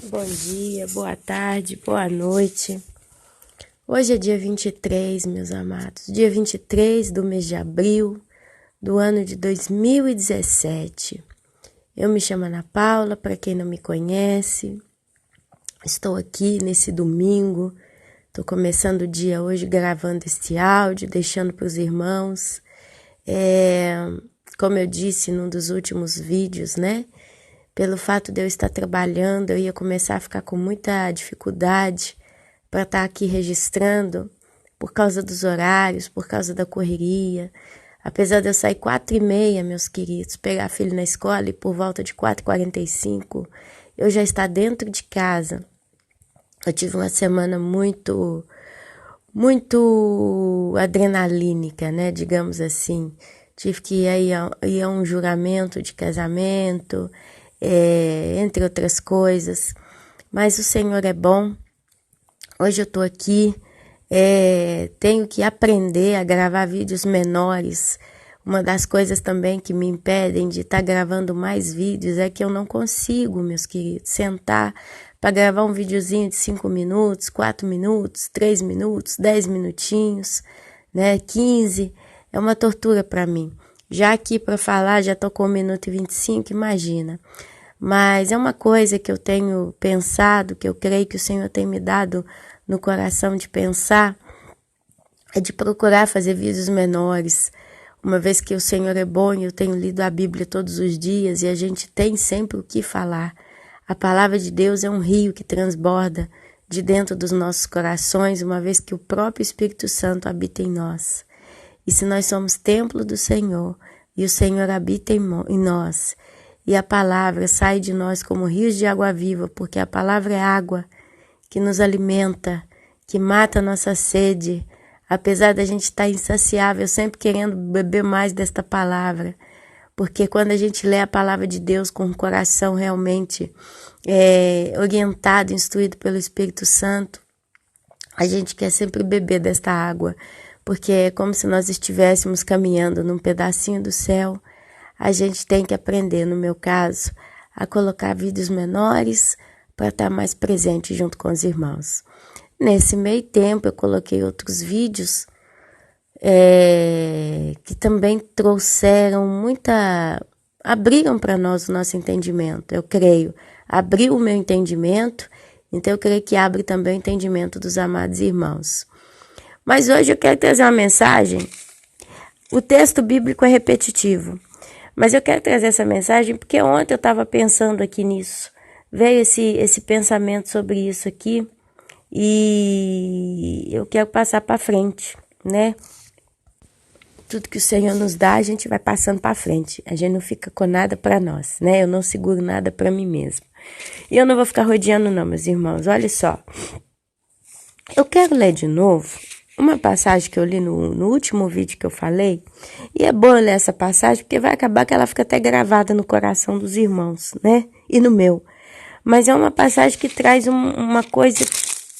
Bom dia, boa tarde, boa noite. Hoje é dia 23, meus amados. Dia 23 do mês de abril do ano de 2017. Eu me chamo Ana Paula, para quem não me conhece. Estou aqui nesse domingo. Estou começando o dia hoje gravando este áudio, deixando para os irmãos. Como eu disse num dos últimos vídeos, né? Pelo fato de eu estar trabalhando, eu ia começar a ficar com muita dificuldade para estar aqui registrando por causa dos horários, por causa da correria. Apesar de eu sair 4h30, meus queridos, pegar filho na escola e por volta de 4h45, eu já estar dentro de casa. Eu tive uma semana muito adrenalínica, né, digamos assim. Tive que ir a um juramento de casamento, entre outras coisas, mas o Senhor é bom. Hoje eu tô aqui, tenho que aprender a gravar vídeos menores. Uma das coisas também que me impedem de estar gravando mais vídeos é que eu não consigo, meus queridos, sentar para gravar um videozinho de 5 minutos, 4 minutos, 3 minutos, 10 minutinhos, né, 15, é uma tortura para mim. Já aqui para falar, já tô com 1 minuto e 25, imagina. Mas é uma coisa que eu tenho pensado, que eu creio que o Senhor tem me dado no coração de pensar, é de procurar fazer vídeos menores. Uma vez que o Senhor é bom e eu tenho lido a Bíblia todos os dias e a gente tem sempre o que falar. A palavra de Deus é um rio que transborda de dentro dos nossos corações, uma vez que o próprio Espírito Santo habita em nós. E se nós somos templo do Senhor e o Senhor habita em nós, e a palavra sai de nós como rios de água viva, porque a palavra é água que nos alimenta, que mata a nossa sede. Apesar da gente estar insaciável, sempre querendo beber mais desta palavra, porque quando a gente lê a palavra de Deus com o coração realmente orientado, instruído pelo Espírito Santo, a gente quer sempre beber desta água, porque é como se nós estivéssemos caminhando num pedacinho do céu. A gente tem que aprender, no meu caso, a colocar vídeos menores para estar mais presente junto com os irmãos. Nesse meio tempo, eu coloquei outros vídeos que também trouxeram abriram para nós o nosso entendimento, eu creio. Abriu o meu entendimento, então eu creio que abre também o entendimento dos amados irmãos. Mas hoje eu quero trazer uma mensagem. O texto bíblico é repetitivo, mas eu quero trazer essa mensagem porque ontem eu estava pensando aqui nisso. Veio esse pensamento sobre isso aqui e eu quero passar para frente, né? Tudo que o Senhor nos dá, a gente vai passando para frente. A gente não fica com nada para nós, né? Eu não seguro nada para mim mesmo. E eu não vou ficar rodeando não, meus irmãos. Olha só. Eu quero ler de novo uma passagem que eu li no último vídeo que eu falei. E é bom ler essa passagem, porque vai acabar que ela fica até gravada no coração dos irmãos, né? E no meu. Mas é uma passagem que traz uma coisa.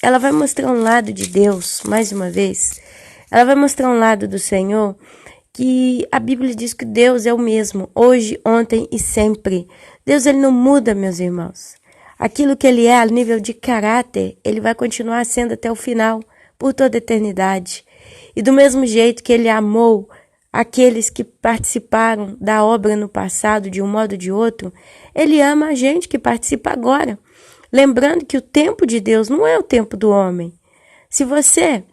Ela vai mostrar um lado de Deus, mais uma vez. Ela vai mostrar um lado do Senhor, que a Bíblia diz que Deus é o mesmo, hoje, ontem e sempre. Deus, ele não muda, meus irmãos. Aquilo que ele é, a nível de caráter, ele vai continuar sendo até o final, por toda a eternidade. E do mesmo jeito que ele amou aqueles que participaram da obra no passado, de um modo ou de outro, ele ama a gente que participa agora. Lembrando que o tempo de Deus não é o tempo do homem. Se você,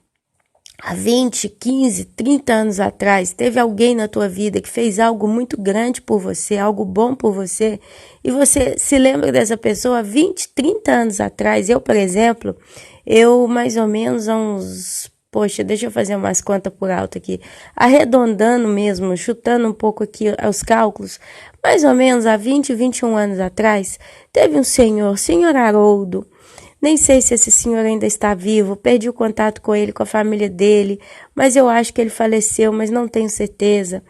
há 20, 15, 30 anos atrás, teve alguém na tua vida que fez algo muito grande por você, algo bom por você, e você se lembra dessa pessoa há 20, 30 anos atrás. Eu, por exemplo, mais ou menos há uns... Poxa, deixa eu fazer umas contas por alto aqui. Arredondando mesmo, chutando um pouco aqui os cálculos, mais ou menos há 20, 21 anos atrás, teve um senhor Haroldo. Nem sei se esse senhor ainda está vivo, perdi o contato com ele, com a família dele, mas eu acho que ele faleceu, mas não tenho certeza.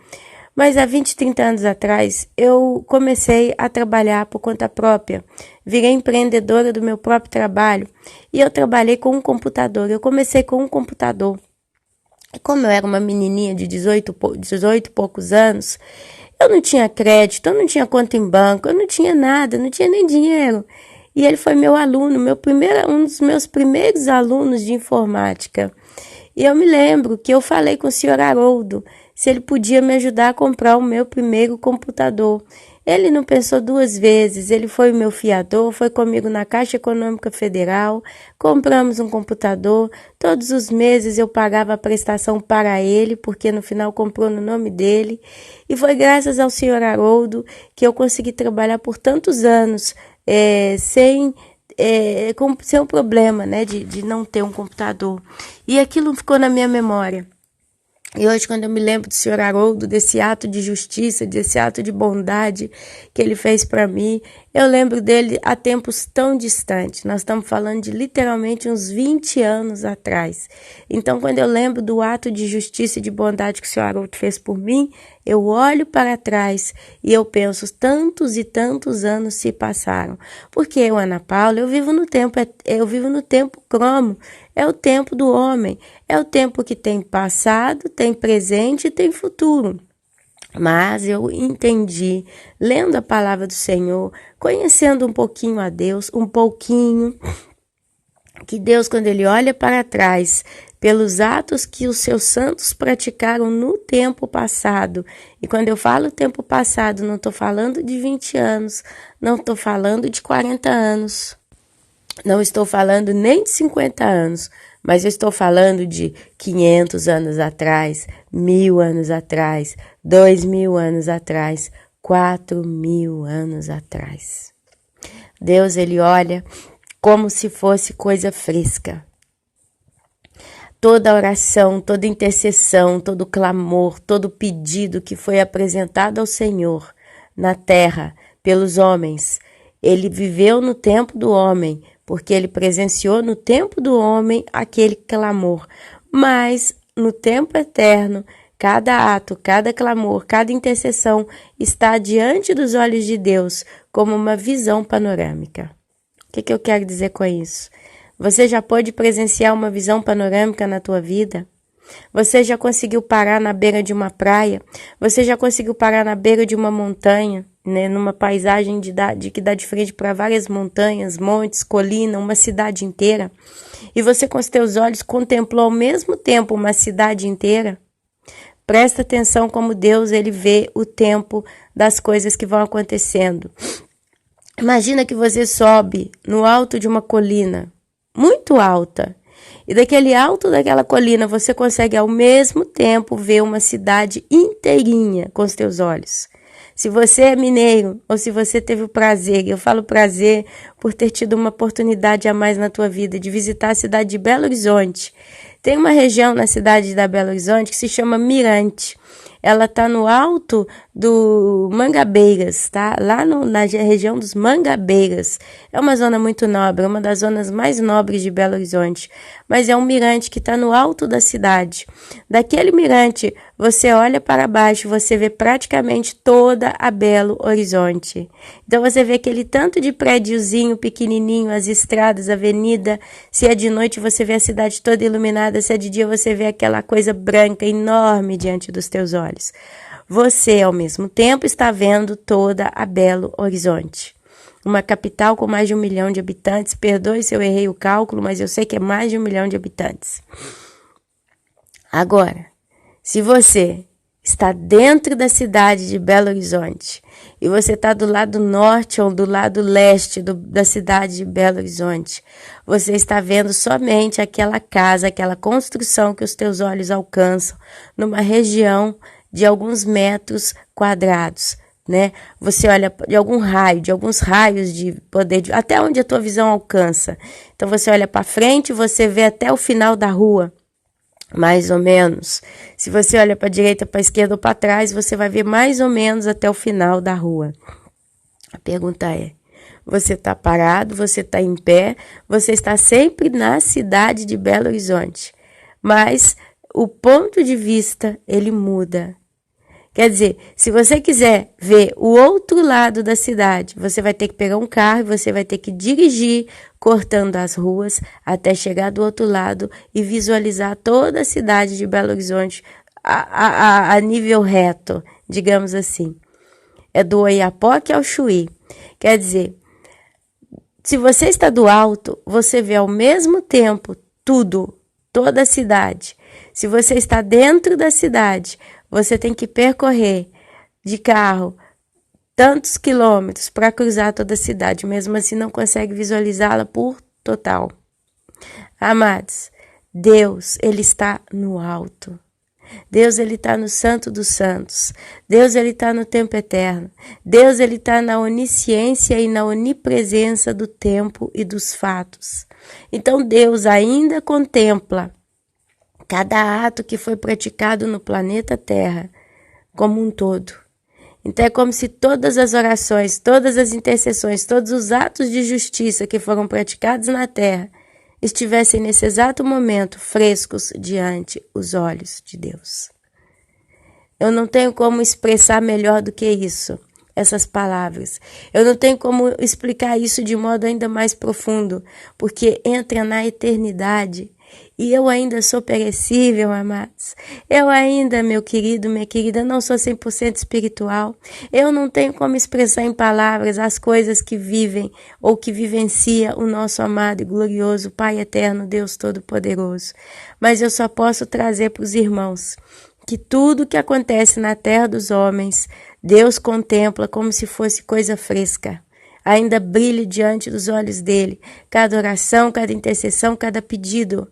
Mas há 20, 30 anos atrás, eu comecei a trabalhar por conta própria. Virei empreendedora do meu próprio trabalho e eu trabalhei com um computador. Eu comecei com um computador. E como eu era uma menininha de 18 e poucos anos, eu não tinha crédito, eu não tinha conta em banco, eu não tinha nada, não tinha nem dinheiro. E ele foi meu aluno, um dos meus primeiros alunos de informática. E eu me lembro que eu falei com o senhor Haroldo se ele podia me ajudar a comprar o meu primeiro computador. Ele não pensou duas vezes, ele foi o meu fiador, foi comigo na Caixa Econômica Federal, compramos um computador, todos os meses eu pagava a prestação para ele, porque no final comprou no nome dele, e foi graças ao senhor Haroldo que eu consegui trabalhar por tantos anos, sem um problema, né, de não ter um computador. E aquilo ficou na minha memória. E hoje, quando eu me lembro do senhor Haroldo, desse ato de justiça, desse ato de bondade que ele fez para mim, eu lembro dele há tempos tão distantes. Nós estamos falando de literalmente uns 20 anos atrás. Então, quando eu lembro do ato de justiça e de bondade que o senhor Haroldo fez por mim, eu olho para trás e eu penso, tantos e tantos anos se passaram. Porque eu, Ana Paula, eu vivo no tempo cromo. É o tempo do homem, é o tempo que tem passado, tem presente e tem futuro. Mas eu entendi, lendo a palavra do Senhor, conhecendo um pouquinho a Deus, que Deus, quando Ele olha para trás, pelos atos que os seus santos praticaram no tempo passado, e quando eu falo tempo passado, não estou falando de 20 anos, não estou falando de 40 anos, não estou falando nem de 50 anos, mas eu estou falando de 500 anos atrás, 1000 anos atrás, 2000 anos atrás, 4000 anos atrás. Deus, Ele olha como se fosse coisa fresca. Toda oração, toda intercessão, todo clamor, todo pedido que foi apresentado ao Senhor na terra pelos homens, Ele viveu no tempo do homem, porque ele presenciou no tempo do homem aquele clamor. Mas no tempo eterno, cada ato, cada clamor, cada intercessão está diante dos olhos de Deus como uma visão panorâmica. O que eu quero dizer com isso? Você já pôde presenciar uma visão panorâmica na tua vida? Você já conseguiu parar na beira de uma praia? Você já conseguiu parar na beira de uma montanha, né, numa paisagem que dá de frente para várias montanhas, montes, colina, uma cidade inteira? E você com os teus olhos contemplou ao mesmo tempo uma cidade inteira? Presta atenção como Deus, Ele vê o tempo das coisas que vão acontecendo. Imagina que você sobe no alto de uma colina, muito alta, e daquele alto daquela colina você consegue ao mesmo tempo ver uma cidade inteirinha com os teus olhos. Se você é mineiro ou se você teve o prazer, eu falo prazer por ter tido uma oportunidade a mais na tua vida de visitar a cidade de Belo Horizonte. Tem uma região na cidade da Belo Horizonte que se chama Mirante. Ela está no alto do Mangabeiras, tá? Lá na região dos Mangabeiras. É uma zona muito nobre, uma das zonas mais nobres de Belo Horizonte. Mas é um mirante que está no alto da cidade. Daquele mirante, você olha para baixo, você vê praticamente toda a Belo Horizonte. Então você vê aquele tanto de prédiozinho pequenininho, as estradas, a avenida. Se é de noite, você vê a cidade toda iluminada. Se é de dia, você vê aquela coisa branca enorme diante dos teus olhos. Você, ao mesmo tempo, está vendo toda a Belo Horizonte. Uma capital com mais de 1 milhão de habitantes. Perdoe se eu errei o cálculo, mas eu sei que é mais de 1 milhão de habitantes. Agora, se você está dentro da cidade de Belo Horizonte e você está do lado norte ou do lado leste da cidade de Belo Horizonte, você está vendo somente aquela casa, aquela construção que os teus olhos alcançam numa região de alguns metros quadrados, né? Você olha de alguns raios de poder, até onde a tua visão alcança. Então você olha para frente, você vê até o final da rua. Mais ou menos. Se você olha para a direita, para a esquerda ou para trás, você vai ver mais ou menos até o final da rua. A pergunta é, você está parado, você está em pé, você está sempre na cidade de Belo Horizonte. Mas o ponto de vista, ele muda. Quer dizer, se você quiser ver o outro lado da cidade, você vai ter que pegar um carro, você vai ter que dirigir, cortando as ruas, até chegar do outro lado e visualizar toda a cidade de Belo Horizonte a nível reto, digamos assim. É do Oiapoque ao Chuí. Quer dizer, Se você está do alto, você vê ao mesmo tempo tudo, toda a cidade. Se você está dentro da cidade, você tem que percorrer de carro tantos quilômetros para cruzar toda a cidade. Mesmo assim, não consegue visualizá-la por total. Amados, Deus, Ele está no alto. Deus, Ele está no Santo dos Santos. Deus, Ele está no tempo eterno. Deus, Ele está na onisciência e na onipresença do tempo e dos fatos. Então, Deus ainda contempla cada ato que foi praticado no planeta Terra como um todo. Então, é como se todas as orações, todas as intercessões, todos os atos de justiça que foram praticados na Terra estivessem nesse exato momento frescos diante os olhos de Deus. Eu não tenho como expressar melhor do que isso, essas palavras. Eu não tenho como explicar isso de modo ainda mais profundo, porque entra na eternidade. E eu ainda sou perecível, amados. Eu ainda, meu querido, minha querida, não sou 100% espiritual. Eu não tenho como expressar em palavras as coisas que vivem ou que vivencia o nosso amado e glorioso Pai Eterno, Deus Todo-Poderoso. Mas eu só posso trazer para os irmãos que tudo que acontece na terra dos homens, Deus contempla como se fosse coisa fresca. Ainda brilha diante dos olhos dele, cada oração, cada intercessão, cada pedido.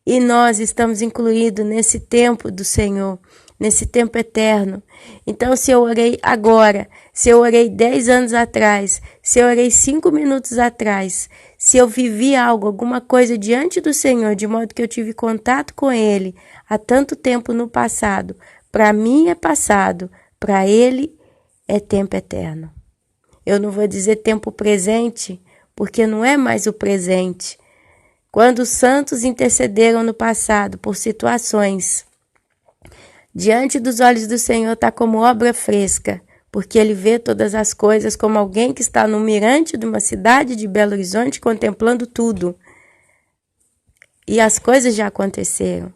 E nós estamos incluídos nesse tempo do Senhor, nesse tempo eterno. Então, se eu orei agora, se eu orei 10 anos atrás, se eu orei 5 minutos atrás, se eu vivi algo, alguma coisa diante do Senhor, de modo que eu tive contato com Ele há tanto tempo no passado, para mim é passado, para Ele é tempo eterno. Eu não vou dizer tempo presente, porque não é mais o presente. Quando os santos intercederam no passado por situações, diante dos olhos do Senhor está como obra fresca, porque Ele vê todas as coisas como alguém que está no mirante de uma cidade de Belo Horizonte contemplando tudo. E as coisas já aconteceram.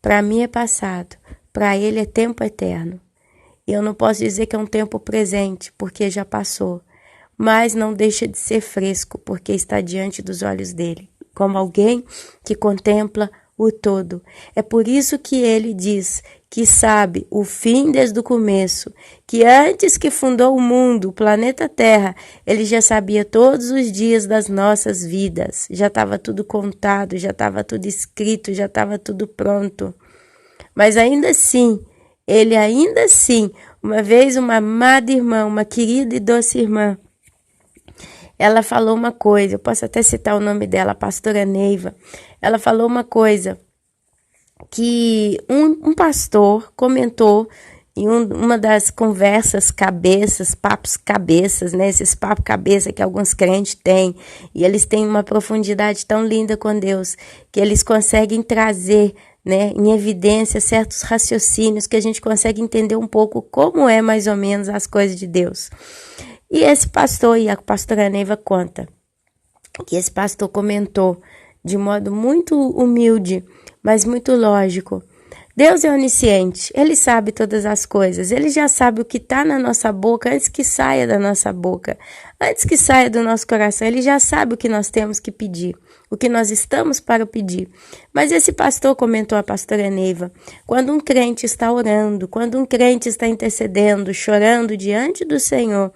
Para mim é passado, para Ele é tempo eterno. E eu não posso dizer que é um tempo presente, porque já passou, mas não deixa de ser fresco, porque está diante dos olhos dele, como alguém que contempla o todo. É por isso que ele diz que sabe o fim desde o começo, que antes que fundou o mundo, o planeta Terra, ele já sabia todos os dias das nossas vidas, já estava tudo contado, já estava tudo escrito, já estava tudo pronto. Mas ainda assim, uma vez uma amada irmã, uma querida e doce irmã, ela falou uma coisa, eu posso até citar o nome dela, a pastora Neiva. Ela falou uma coisa que um pastor comentou em uma das conversas papos cabeças, né? Esses papos cabeça que alguns crentes têm. E eles têm uma profundidade tão linda com Deus, que eles conseguem trazer, né, em evidência certos raciocínios que a gente consegue entender um pouco como é mais ou menos as coisas de Deus. E esse pastor, e a pastora Neiva conta, que esse pastor comentou de modo muito humilde, mas muito lógico. Deus é onisciente, Ele sabe todas as coisas, Ele já sabe o que está na nossa boca antes que saia da nossa boca, antes que saia do nosso coração, Ele já sabe o que nós temos que pedir, o que nós estamos para pedir. Mas esse pastor comentou, a pastora Neiva, quando um crente está orando, quando um crente está intercedendo, chorando diante do Senhor,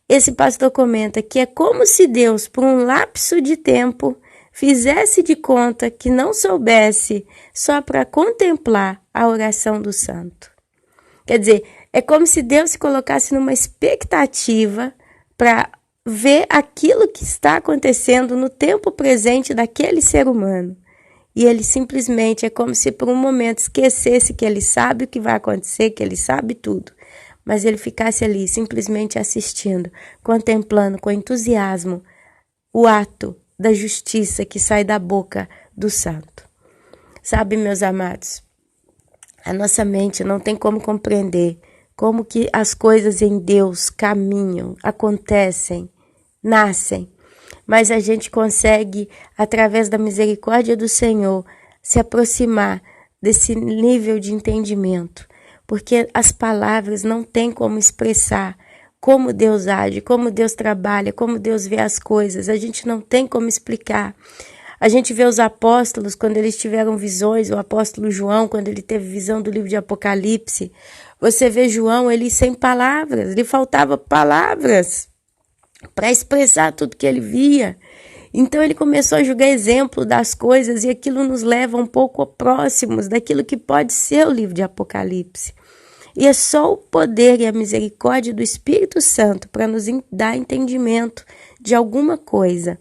esse pastor comenta que é como se Deus, por um lapso de tempo, fizesse de conta que não soubesse só para contemplar a oração do santo. Quer dizer, é como se Deus se colocasse numa expectativa para ver aquilo que está acontecendo no tempo presente daquele ser humano. E ele simplesmente é como se por um momento esquecesse que ele sabe o que vai acontecer, que ele sabe tudo. Mas ele ficasse ali simplesmente assistindo, contemplando com entusiasmo o ato da justiça que sai da boca do santo. Sabe, meus amados, a nossa mente não tem como compreender como que as coisas em Deus caminham, acontecem, nascem, mas a gente consegue, através da misericórdia do Senhor, se aproximar desse nível de entendimento, porque as palavras não têm como expressar como Deus age, como Deus trabalha, como Deus vê as coisas. A gente não tem como explicar. A gente vê os apóstolos quando eles tiveram visões, o apóstolo João, quando ele teve visão do livro de Apocalipse. Você vê João, ele sem palavras, lhe faltava palavras para expressar tudo que ele via. Então ele começou a julgar exemplo das coisas e aquilo nos leva um pouco próximos daquilo que pode ser o livro de Apocalipse. E é só o poder e a misericórdia do Espírito Santo para nos dar entendimento de alguma coisa.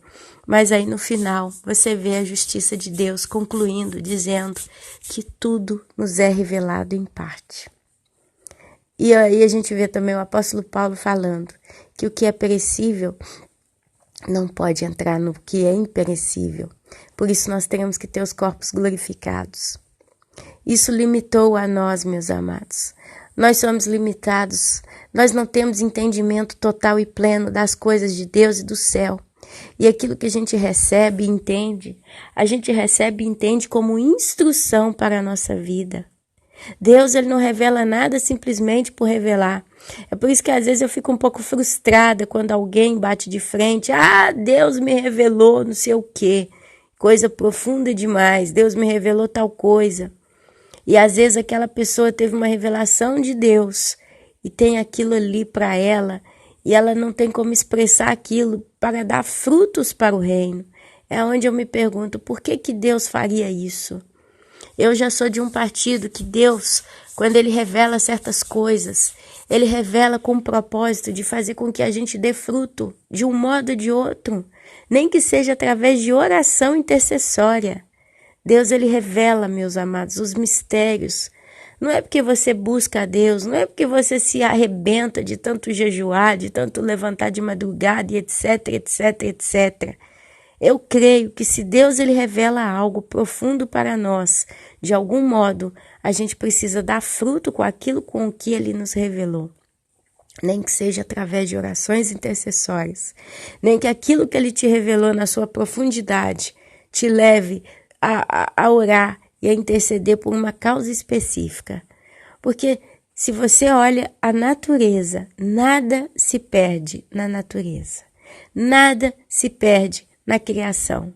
Mas aí no final você vê a justiça de Deus concluindo, dizendo que tudo nos é revelado em parte. E aí a gente vê também o apóstolo Paulo falando que o que é perecível não pode entrar no que é imperecível. Por isso nós teremos que ter os corpos glorificados. Isso limitou a nós, meus amados. Nós somos limitados. Nós não temos entendimento total e pleno das coisas de Deus e do céu. E aquilo que a gente recebe e entende, a gente recebe e entende como instrução para a nossa vida. Deus, ele não revela nada simplesmente por revelar. É por isso que às vezes eu fico um pouco frustrada quando alguém bate de frente. Ah, Deus me revelou não sei o quê. Coisa profunda demais. Deus me revelou tal coisa. E às vezes aquela pessoa teve uma revelação de Deus e tem aquilo ali para ela e ela não tem como expressar aquilo para dar frutos para o reino. É onde eu me pergunto, por que que Deus faria isso? Eu já sou de um partido que Deus, quando ele revela certas coisas, ele revela com o propósito de fazer com que a gente dê fruto de um modo ou de outro, nem que seja através de oração intercessória. Deus, ele revela, meus amados, os mistérios. Não é porque você busca a Deus, não é porque você se arrebenta de tanto jejuar, de tanto levantar de madrugada e etc, etc, etc. Eu creio que se Deus ele revela algo profundo para nós, de algum modo, a gente precisa dar fruto com aquilo com o que ele nos revelou. Nem que seja através de orações intercessórias, nem que aquilo que ele te revelou na sua profundidade te leve a orar e a interceder por uma causa específica. Porque se você olha a natureza, nada se perde na natureza. Nada se perde na criação.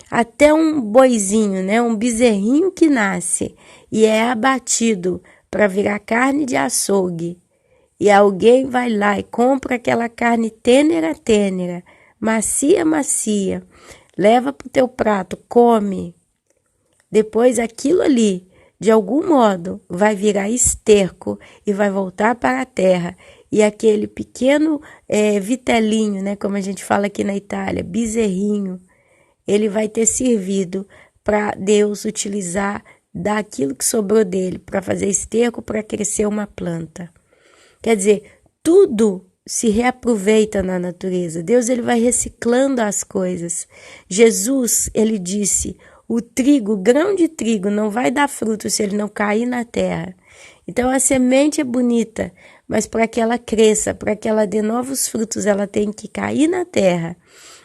Até um boizinho, né, um bezerrinho que nasce e é abatido para virar carne de açougue, e alguém vai lá e compra aquela carne tênera, macia, macia, leva para o teu prato, come. Depois aquilo ali, de algum modo, vai virar esterco e vai voltar para a terra. E aquele pequeno vitelinho, né, como a gente fala aqui na Itália, bezerrinho, ele vai ter servido para Deus utilizar daquilo que sobrou dele, para fazer esterco, para crescer uma planta. Quer dizer, tudo se reaproveita na natureza. Deus ele vai reciclando as coisas. Jesus, ele disse, o trigo, o grão de trigo não vai dar fruto se ele não cair na terra. Então a semente é bonita, mas para que ela cresça, para que ela dê novos frutos, ela tem que cair na terra.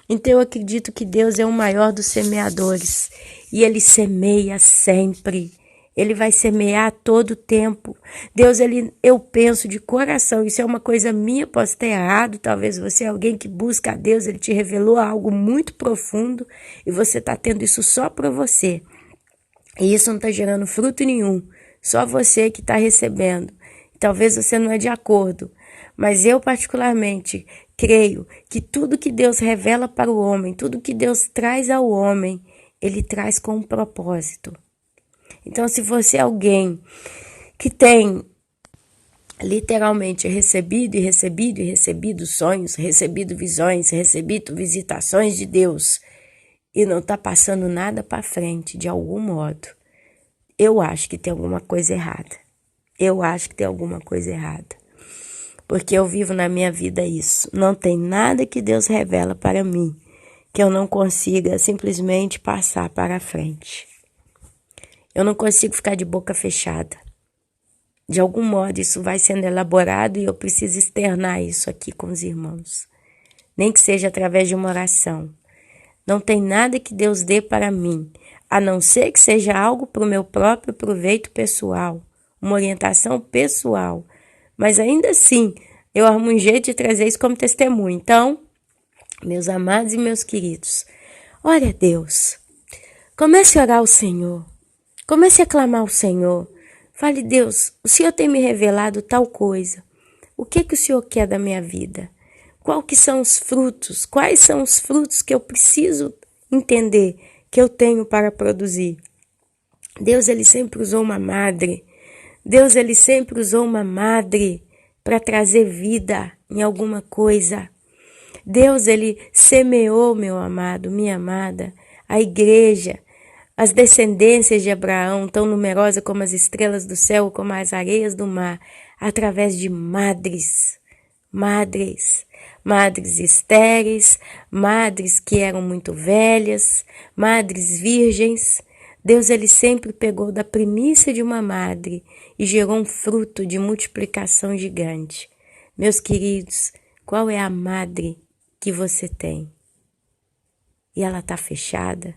Então eu acredito que Deus é o maior dos semeadores e ele semeia sempre. Ele vai semear a todo tempo. Deus, eu penso de coração, isso é uma coisa minha, posso ter errado, talvez você é alguém que busca a Deus, ele te revelou algo muito profundo e você está tendo isso só para você. E isso não está gerando fruto nenhum, só você que está recebendo. Talvez você não é de acordo, mas eu particularmente creio que tudo que Deus revela para o homem, tudo que Deus traz ao homem, ele traz com um propósito. Então, se você é alguém que tem literalmente recebido sonhos, recebido visões, recebido visitações de Deus e não está passando nada para frente de algum modo, eu acho que tem alguma coisa errada. Eu acho que tem alguma coisa errada. Porque eu vivo na minha vida isso. Não tem nada que Deus revela para mim que eu não consiga simplesmente passar para frente. Eu não consigo ficar de boca fechada. De algum modo isso vai sendo elaborado e eu preciso externar isso aqui com os irmãos. Nem que seja através de uma oração. Não tem nada que Deus dê para mim, a não ser que seja algo para o meu próprio proveito pessoal, uma orientação pessoal. Mas ainda assim, eu arrumo um jeito de trazer isso como testemunho. Então, meus amados e meus queridos, ore a Deus. Comece a orar ao Senhor. Comece a clamar ao Senhor. Fale, Deus, o Senhor tem me revelado tal coisa. O que o Senhor quer da minha vida? Qual que são os frutos? Quais são os frutos que eu preciso entender que eu tenho para produzir? Deus, ele sempre usou uma madre. Deus, ele sempre usou uma madre para trazer vida em alguma coisa. Deus, ele semeou, meu amado, minha amada, a igreja, as descendências de Abraão, tão numerosas como as estrelas do céu, como as areias do mar, através de madres, madres estéreis, madres que eram muito velhas, madres virgens. Deus, ele sempre pegou da primícia de uma madre e gerou um fruto de multiplicação gigante. Meus queridos, qual é a madre que você tem? E ela está fechada?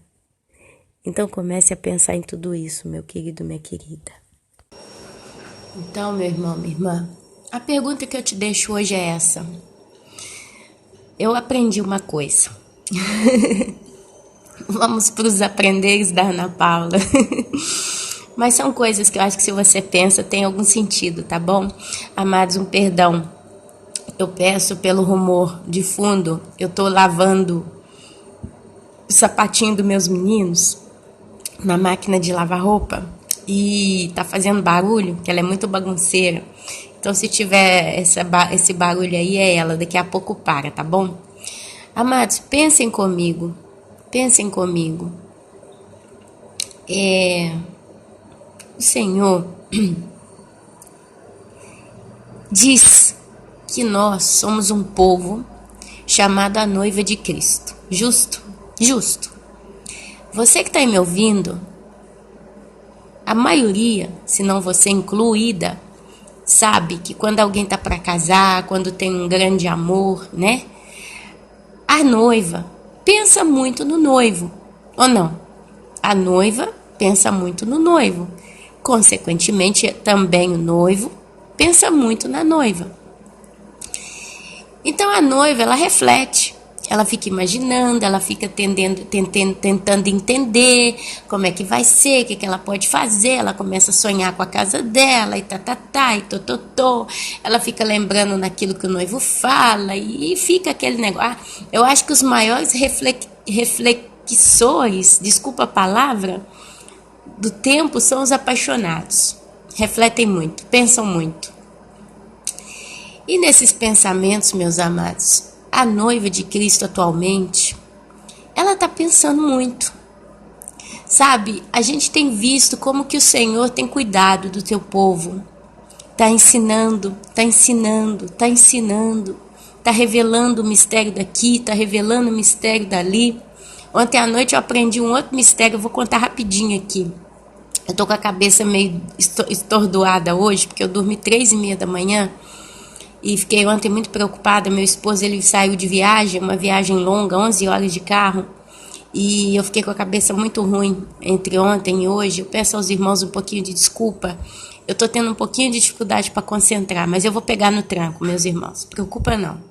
Então comece a pensar em tudo isso, meu querido, minha querida. Então, meu irmão, minha irmã, a pergunta que eu te deixo hoje é essa. Eu aprendi uma coisa. Vamos para os aprenderes da Ana Paula. Mas são coisas que eu acho que se você pensa tem algum sentido, tá bom? Amados, um perdão. Eu peço pelo rumor de fundo. Eu tô lavando o sapatinho dos meus meninos na máquina de lavar roupa e tá fazendo barulho, que ela é muito bagunceira. Então, se tiver esse barulho aí, é ela. Daqui a pouco para, tá bom? Amados, pensem comigo. O Senhor diz que nós somos um povo chamado a noiva de Cristo. Justo? Você que está aí me ouvindo, a maioria, se não você incluída, sabe que quando alguém está para casar, quando tem um grande amor, né? A noiva pensa muito no noivo, ou não? A noiva pensa muito no noivo. Consequentemente, também o noivo pensa muito na noiva. Então, a noiva, ela reflete. Ela fica imaginando, ela fica tentando entender como é que vai ser, o que ela pode fazer. Ela começa a sonhar com a casa dela, e e tototô. Ela fica lembrando naquilo que o noivo fala, e fica aquele negócio. Eu acho que os maiores reflexores, desculpa a palavra, do tempo são os apaixonados. Refletem muito, pensam muito. E nesses pensamentos, meus amados, a noiva de Cristo atualmente, ela está pensando muito. Sabe, a gente tem visto como que o Senhor tem cuidado do teu povo. Está ensinando, está revelando o mistério daqui, está revelando o mistério dali. Ontem à noite eu aprendi um outro mistério, eu vou contar rapidinho aqui. Eu tô com a cabeça meio estordoada hoje, porque eu dormi 3:30 da manhã. E fiquei ontem muito preocupada. Meu esposo, ele saiu de viagem, uma viagem longa, 11 horas de carro. E eu fiquei com a cabeça muito ruim entre ontem e hoje. Eu peço aos irmãos um pouquinho de desculpa. Eu tô tendo um pouquinho de dificuldade para concentrar, mas eu vou pegar no tranco, meus irmãos. Preocupa não.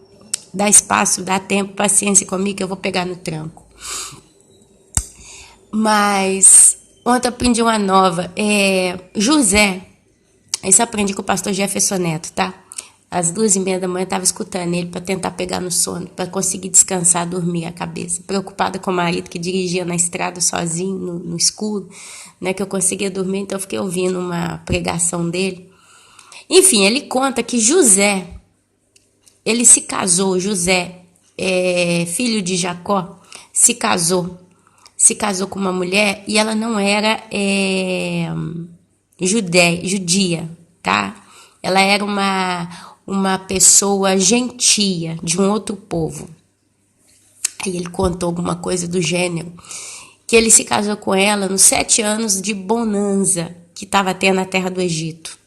Dá espaço, dá tempo, paciência comigo que eu vou pegar no tranco. Mas ontem eu aprendi uma nova. José, isso eu aprendi com o pastor Jefferson Neto, tá? Às 2:30 da manhã eu estava escutando ele para tentar pegar no sono, para conseguir descansar, dormir a cabeça. Preocupada com o marido que dirigia na estrada sozinho, no escuro, né, que eu conseguia dormir, então eu fiquei ouvindo uma pregação dele. Enfim, ele conta que José, ele se casou, José, filho de Jacó, se casou com uma mulher e ela não era judia, tá? Ela era uma pessoa gentia de um outro povo. Aí ele contou alguma coisa do gênero, que ele se casou com ela nos 7 anos de bonança que estava tendo na terra do Egito.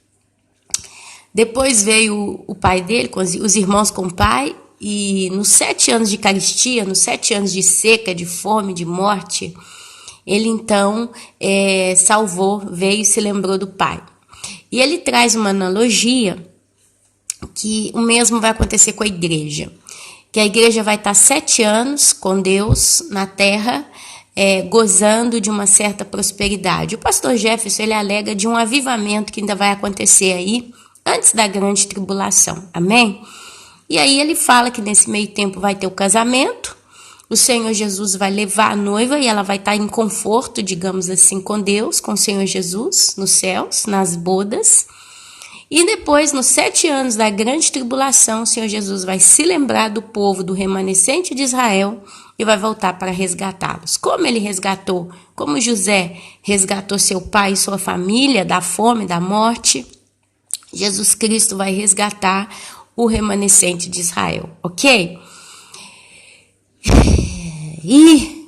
Depois veio o pai dele, os irmãos com o pai, e nos 7 anos de carestia, nos 7 anos de seca, de fome, de morte, ele então salvou, veio e se lembrou do pai. E ele traz uma analogia que o mesmo vai acontecer com a igreja. Que a igreja vai estar 7 anos com Deus na terra, gozando de uma certa prosperidade. O pastor Jefferson, ele alega de um avivamento que ainda vai acontecer aí, antes da grande tribulação. Amém? E aí ele fala que nesse meio tempo vai ter o casamento, o Senhor Jesus vai levar a noiva e ela vai estar em conforto, digamos assim, com Deus, com o Senhor Jesus, nos céus, nas bodas. E depois, nos 7 anos da grande tribulação, o Senhor Jesus vai se lembrar do povo, do remanescente de Israel, e vai voltar para resgatá-los. Como ele resgatou? Como José resgatou seu pai e sua família da fome, da morte, Jesus Cristo vai resgatar o remanescente de Israel, ok? E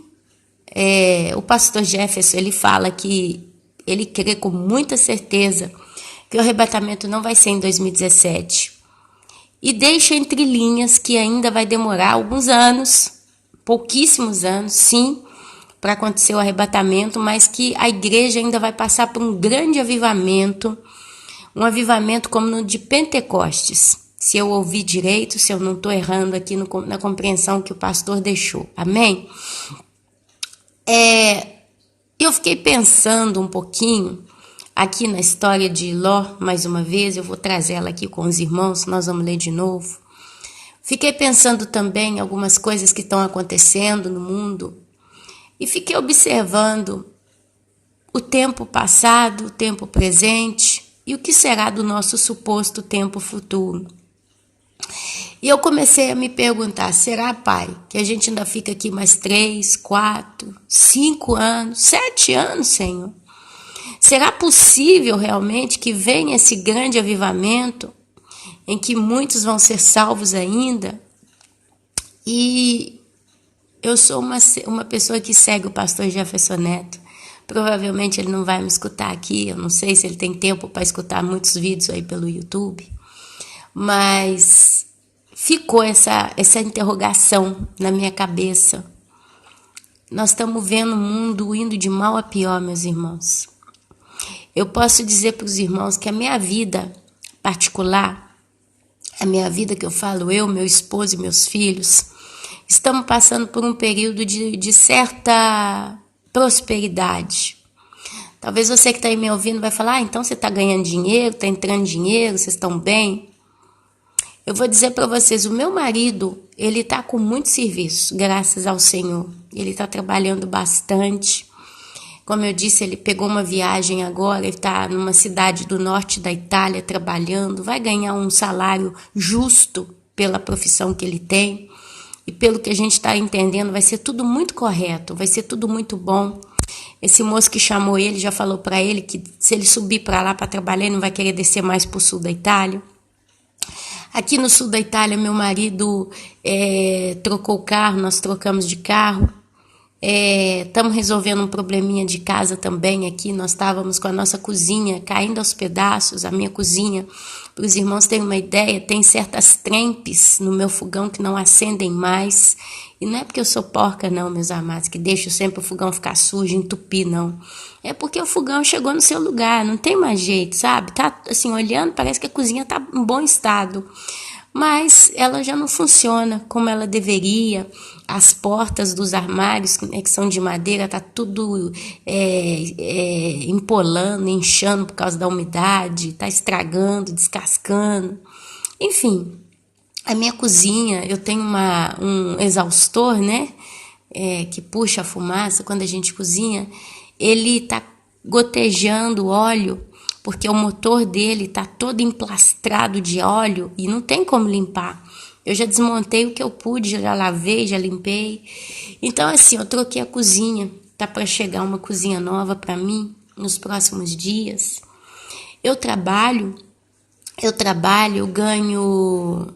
o pastor Jefferson, ele fala que ele crê com muita certeza que o arrebatamento não vai ser em 2017. E deixa entre linhas que ainda vai demorar alguns anos, pouquíssimos anos, sim, para acontecer o arrebatamento, mas que a igreja ainda vai passar por um grande avivamento, um avivamento como no de Pentecostes. Se eu ouvi direito, se eu não estou errando aqui na compreensão que o pastor deixou. Amém? Eu fiquei pensando um pouquinho aqui na história de Ló, mais uma vez, eu vou trazer ela aqui com os irmãos, nós vamos ler de novo. Fiquei pensando também em algumas coisas que estão acontecendo no mundo e fiquei observando o tempo passado, o tempo presente e o que será do nosso suposto tempo futuro. E eu comecei a me perguntar, será, Pai, que a gente ainda fica aqui mais 3, 4, 5 anos, 7 anos, Senhor? Será possível realmente que venha esse grande avivamento em que muitos vão ser salvos ainda? E eu sou uma pessoa que segue o pastor Jefferson Neto. Provavelmente ele não vai me escutar aqui, eu não sei se ele tem tempo para escutar muitos vídeos aí pelo YouTube. Mas ficou essa interrogação na minha cabeça. Nós estamos vendo o mundo indo de mal a pior, meus irmãos. Eu posso dizer para os irmãos que a minha vida particular, a minha vida que eu falo, eu, meu esposo e meus filhos, estamos passando por um período de certa prosperidade. Talvez você que está aí me ouvindo vai falar, então você está ganhando dinheiro, está entrando dinheiro, vocês estão bem? Eu vou dizer para vocês, o meu marido, ele está com muito serviço, graças ao Senhor. Ele está trabalhando bastante. Como eu disse, ele pegou uma viagem agora, ele está numa cidade do norte da Itália trabalhando, vai ganhar um salário justo pela profissão que ele tem. E pelo que a gente está entendendo, vai ser tudo muito correto, vai ser tudo muito bom. Esse moço que chamou ele já falou para ele que se ele subir para lá para trabalhar, ele não vai querer descer mais para o sul da Itália. Aqui no sul da Itália, meu marido trocou o carro, nós trocamos de carro. Estamos resolvendo um probleminha de casa também aqui. Nós estávamos com a nossa cozinha caindo aos pedaços, a minha cozinha. Para os irmãos terem uma ideia, tem certas trempes no meu fogão que não acendem mais. E não é porque eu sou porca não, meus amados, que deixo sempre o fogão ficar sujo, entupir, não. É porque o fogão chegou no seu lugar, não tem mais jeito, sabe? Tá assim, olhando, parece que a cozinha está em bom estado. Mas ela já não funciona como ela deveria. As portas dos armários, que são de madeira, tá tudo empolando, inchando por causa da umidade, tá estragando, descascando. Enfim, a minha cozinha, eu tenho um exaustor, né? Que puxa a fumaça quando a gente cozinha. Ele tá gotejando óleo, porque o motor dele tá todo emplastrado de óleo e não tem como limpar. Eu já desmontei o que eu pude, já lavei, já limpei. Então, assim, eu troquei a cozinha. Tá para chegar uma cozinha nova para mim nos próximos dias. Eu trabalho, eu ganho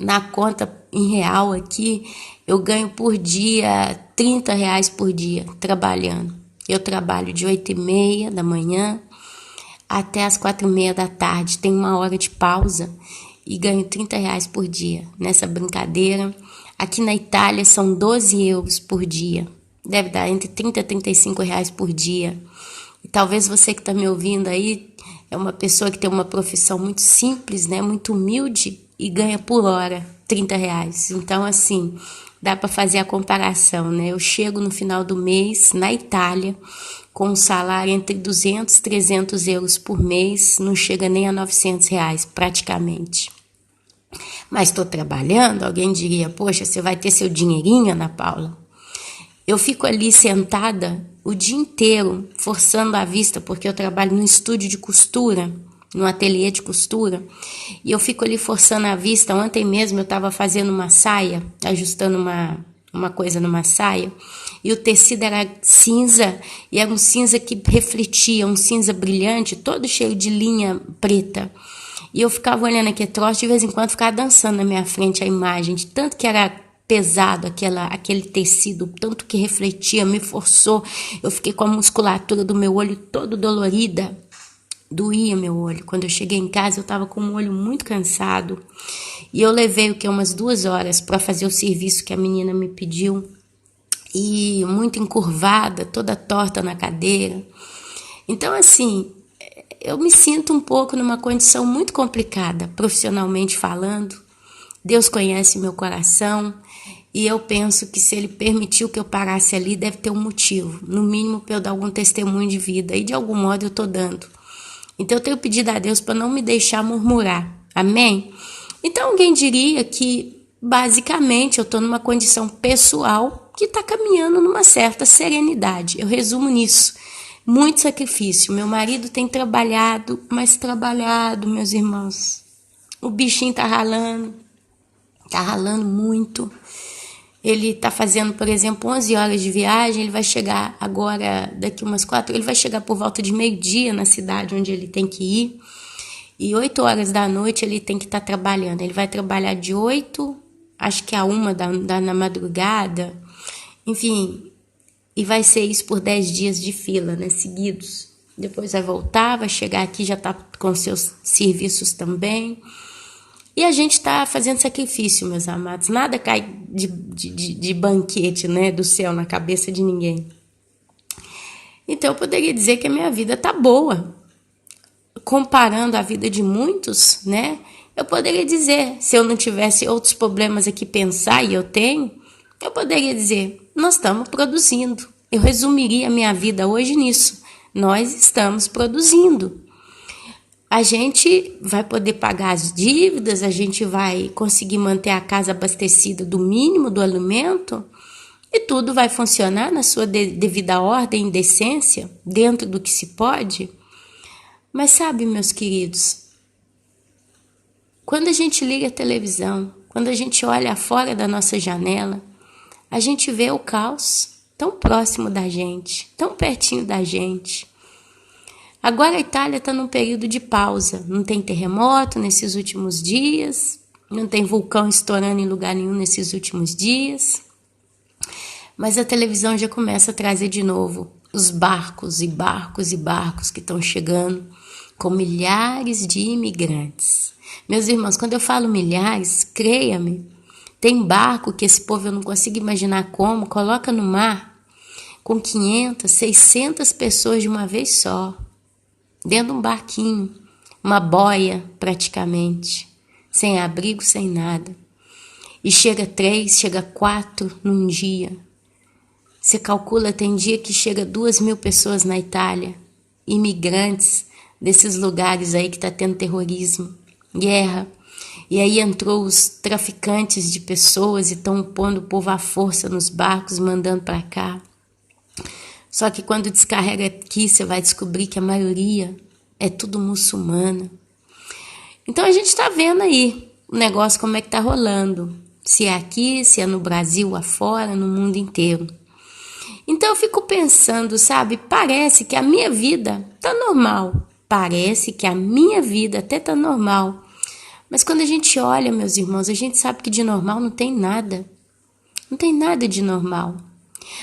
na conta em real aqui, eu ganho por dia R$30 por dia trabalhando. Eu trabalho de 8h30 da manhã até as 4h30 da tarde. Tem 1 hora de pausa e ganho R$30 por dia nessa brincadeira. Aqui na Itália são 12 euros por dia. Deve dar entre 30 e 35 reais por dia. E talvez você que está me ouvindo aí é uma pessoa que tem uma profissão muito simples, né? Muito humilde. e ganha por hora R$ 30. Então, assim, dá para fazer a comparação, né? Eu chego no final do mês, na Itália, com um salário entre 200 e 300 euros por mês, não chega nem a R$ 900 praticamente. Mas estou trabalhando, alguém diria, poxa, você vai ter seu dinheirinho, Ana Paula? Eu fico ali sentada o dia inteiro, forçando a vista, porque eu trabalho num estúdio de costura, num ateliê de costura, e eu fico ali forçando a vista. Ontem mesmo eu estava fazendo uma saia, ajustando uma coisa numa saia, e o tecido era cinza, e era um cinza que refletia, um cinza brilhante, todo cheio de linha preta. E eu ficava olhando aquele troço, de vez em quando ficava dançando na minha frente a imagem, de tanto que era pesado aquele tecido, tanto que refletia, me forçou. Eu fiquei com a musculatura do meu olho todo dolorida, doía meu olho. Quando eu cheguei em casa, eu estava com o olho muito cansado, e eu levei umas 2 horas para fazer o serviço que a menina me pediu, e muito encurvada, toda torta na cadeira. Então, assim, eu me sinto um pouco numa condição muito complicada, profissionalmente falando. Deus conhece meu coração, e eu penso que se Ele permitiu que eu parasse ali, deve ter um motivo, no mínimo para eu dar algum testemunho de vida, e de algum modo eu estou dando. Então eu tenho pedido a Deus para não me deixar murmurar, amém? Então alguém diria que basicamente eu estou numa condição pessoal que está caminhando numa certa serenidade. Eu resumo nisso. Muito sacrifício. Meu marido tem trabalhado, mas trabalhado, meus irmãos. O bichinho tá ralando muito. Ele tá fazendo, por exemplo, 11 horas de viagem, ele vai chegar agora, daqui umas 4, ele vai chegar por volta de meio-dia na cidade onde ele tem que ir, e 8 horas da noite ele tem que estar trabalhando. Ele vai trabalhar de 8, acho que a 1 na madrugada, enfim, e vai ser isso por 10 dias de fila, né, seguidos. Depois vai voltar, vai chegar aqui, já tá com seus serviços também. E a gente está fazendo sacrifício, meus amados. Nada cai de banquete, né, do céu na cabeça de ninguém. Então eu poderia dizer que a minha vida tá boa. Comparando a vida de muitos, né? Eu poderia dizer, se eu não tivesse outros problemas aqui pensar, e eu tenho, eu poderia dizer, nós estamos produzindo. Eu resumiria a minha vida hoje nisso. Nós estamos produzindo. A gente vai poder pagar as dívidas, a gente vai conseguir manter a casa abastecida do mínimo do alimento, e tudo vai funcionar na sua devida ordem e decência, dentro do que se pode. Mas sabe, meus queridos, quando a gente liga a televisão, quando a gente olha fora da nossa janela, a gente vê o caos tão próximo da gente, tão pertinho da gente. Agora a Itália está num período de pausa, não tem terremoto nesses últimos dias, não tem vulcão estourando em lugar nenhum nesses últimos dias, mas a televisão já começa a trazer de novo os barcos e barcos e barcos que estão chegando com milhares de imigrantes. Meus irmãos, quando eu falo milhares, creia-me, tem barco que esse povo eu não consigo imaginar como, coloca no mar com 500, 600 pessoas de uma vez só. Dentro de um barquinho, uma boia praticamente, sem abrigo, sem nada. E chega 3, chega 4 num dia. Você calcula, tem dia que chega 2.000 pessoas na Itália, imigrantes desses lugares aí que está tendo terrorismo, guerra. E aí entrou os traficantes de pessoas e estão pondo o povo à força nos barcos, mandando para cá. Só que quando descarrega aqui, você vai descobrir que a maioria é tudo muçulmana. Então a gente está vendo aí o negócio, como é que está rolando. Se é aqui, se é no Brasil, afora, no mundo inteiro. Então eu fico pensando, sabe, parece que a minha vida tá normal. Parece que a minha vida até tá normal. Mas quando a gente olha, meus irmãos, a gente sabe que de normal não tem nada. Não tem nada de normal.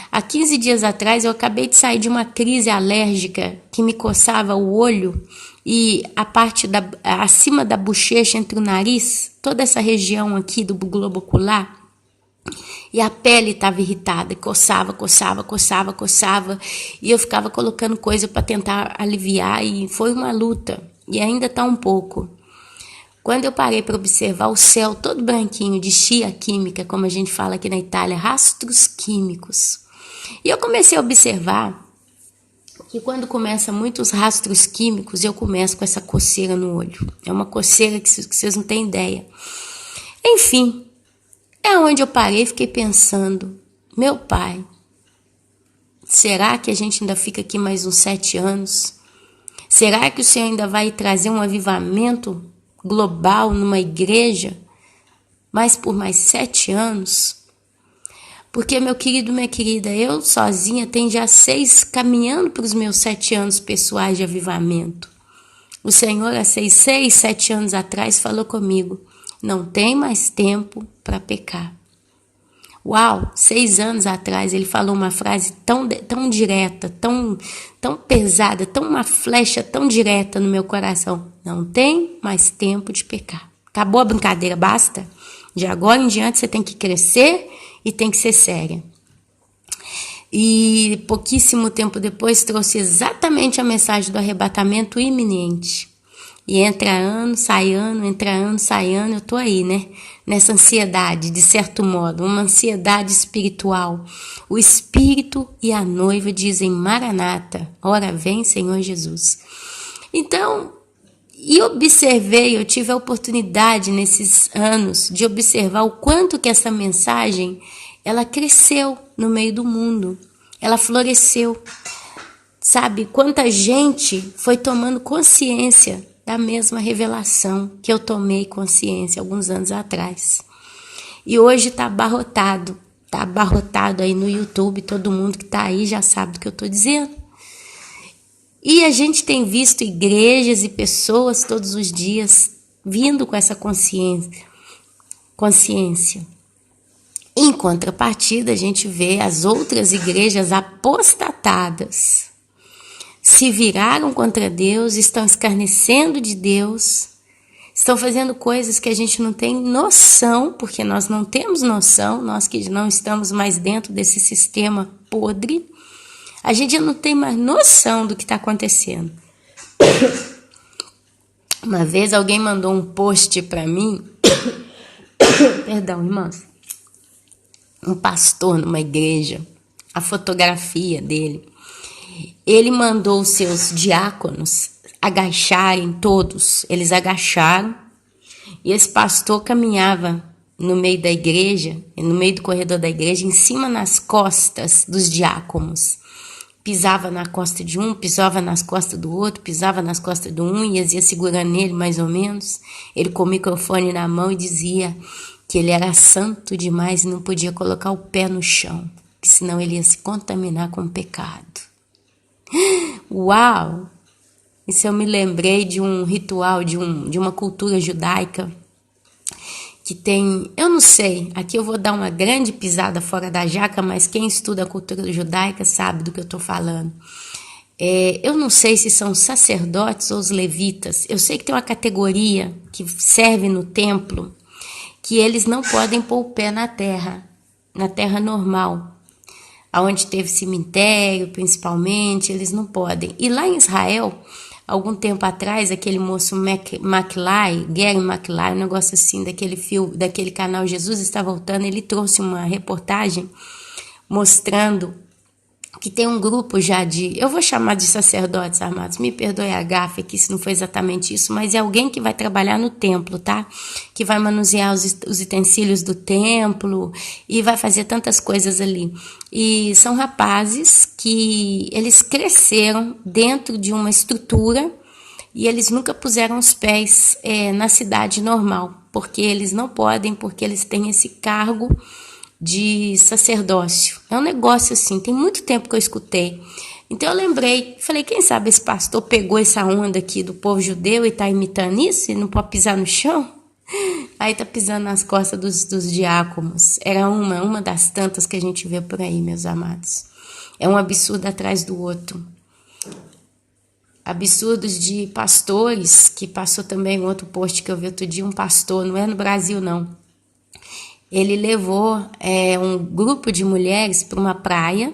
Há 15 dias atrás eu acabei de sair de uma crise alérgica que me coçava o olho e a parte acima da bochecha, entre o nariz, toda essa região aqui do globo ocular, e a pele estava irritada, coçava, e eu ficava colocando coisa para tentar aliviar, e foi uma luta, e ainda está um pouco. Quando eu parei para observar o céu todo branquinho, de chia química, como a gente fala aqui na Itália, rastros químicos. E eu comecei a observar que quando começa muitos rastros químicos, eu começo com essa coceira no olho. É uma coceira que vocês não têm ideia. Enfim, é onde eu parei e fiquei pensando, meu pai, será que a gente ainda fica aqui mais uns 7 anos? Será que o Senhor ainda vai trazer um avivamento global numa igreja, mas por mais 7 anos? Porque, meu querido, minha querida, eu sozinha tenho já 6, caminhando para os meus 7 anos pessoais de avivamento. O Senhor, há 7 anos atrás, falou comigo, não tem mais tempo para pecar. Uau, 6 anos atrás ele falou uma frase tão direta, tão pesada, uma flecha tão direta no meu coração. Não tem mais tempo de pecar. Acabou a brincadeira, basta. De agora em diante você tem que crescer e tem que ser séria. E pouquíssimo tempo depois trouxe exatamente a mensagem do arrebatamento iminente. E entra ano, sai ano, entra ano, sai ano, eu tô aí, né? Nessa ansiedade, de certo modo, uma ansiedade espiritual. O Espírito e a noiva dizem, Maranata, ora vem, Senhor Jesus. Então, eu tive a oportunidade nesses anos de observar o quanto que essa mensagem, ela cresceu no meio do mundo, ela floresceu. Sabe, quanta gente foi tomando consciência da mesma revelação que eu tomei consciência alguns anos atrás. E hoje está abarrotado aí no YouTube, todo mundo que está aí já sabe do que eu estou dizendo. E a gente tem visto igrejas e pessoas todos os dias vindo com essa consciência. Em contrapartida, a gente vê as outras igrejas apostatadas, se viraram contra Deus, estão escarnecendo de Deus, estão fazendo coisas que a gente não tem noção, porque nós não temos noção, nós que não estamos mais dentro desse sistema podre, a gente não tem mais noção do que está acontecendo. Uma vez alguém mandou um post para mim, perdão, irmãos, um pastor numa igreja, a fotografia dele. Ele mandou os seus diáconos agacharem todos. Eles agacharam e esse pastor caminhava no meio da igreja, no meio do corredor da igreja, em cima nas costas dos diáconos. Pisava na costa de um, pisava nas costas do outro, pisava nas costas do um e ia segurando nele mais ou menos. Ele com o microfone na mão e dizia que ele era santo demais e não podia colocar o pé no chão, que senão ele ia se contaminar com o pecado. Uau! Isso eu me lembrei de um ritual, de uma cultura judaica que tem, eu não sei, aqui eu vou dar uma grande pisada fora da jaca, mas quem estuda a cultura judaica sabe do que eu estou falando. Eu não sei se são sacerdotes ou os levitas, eu sei que tem uma categoria que serve no templo, que eles não podem pôr o pé na terra normal. Onde teve cemitério, principalmente, eles não podem. E lá em Israel, algum tempo atrás, aquele moço Gary McLeod, um negócio assim, daquele canal Jesus Está Voltando, ele trouxe uma reportagem mostrando que tem um grupo já eu vou chamar de sacerdotes armados, me perdoe a gafe aqui se não foi exatamente isso, mas é alguém que vai trabalhar no templo, tá? Que vai manusear os utensílios do templo e vai fazer tantas coisas ali. E são rapazes que eles cresceram dentro de uma estrutura e eles nunca puseram os pés na cidade normal, porque eles não podem, porque eles têm esse cargo de sacerdócio. É um negócio assim, tem muito tempo que eu escutei. Então eu lembrei, falei, quem sabe esse pastor pegou essa onda aqui do povo judeu e tá imitando isso e não pode pisar no chão? Aí tá pisando nas costas dos diáconos. Era uma das tantas que a gente vê por aí, meus amados. É um absurdo atrás do outro. Absurdos de pastores, que passou também um outro post que eu vi outro dia, um pastor, não é no Brasil não. Ele levou um grupo de mulheres para uma praia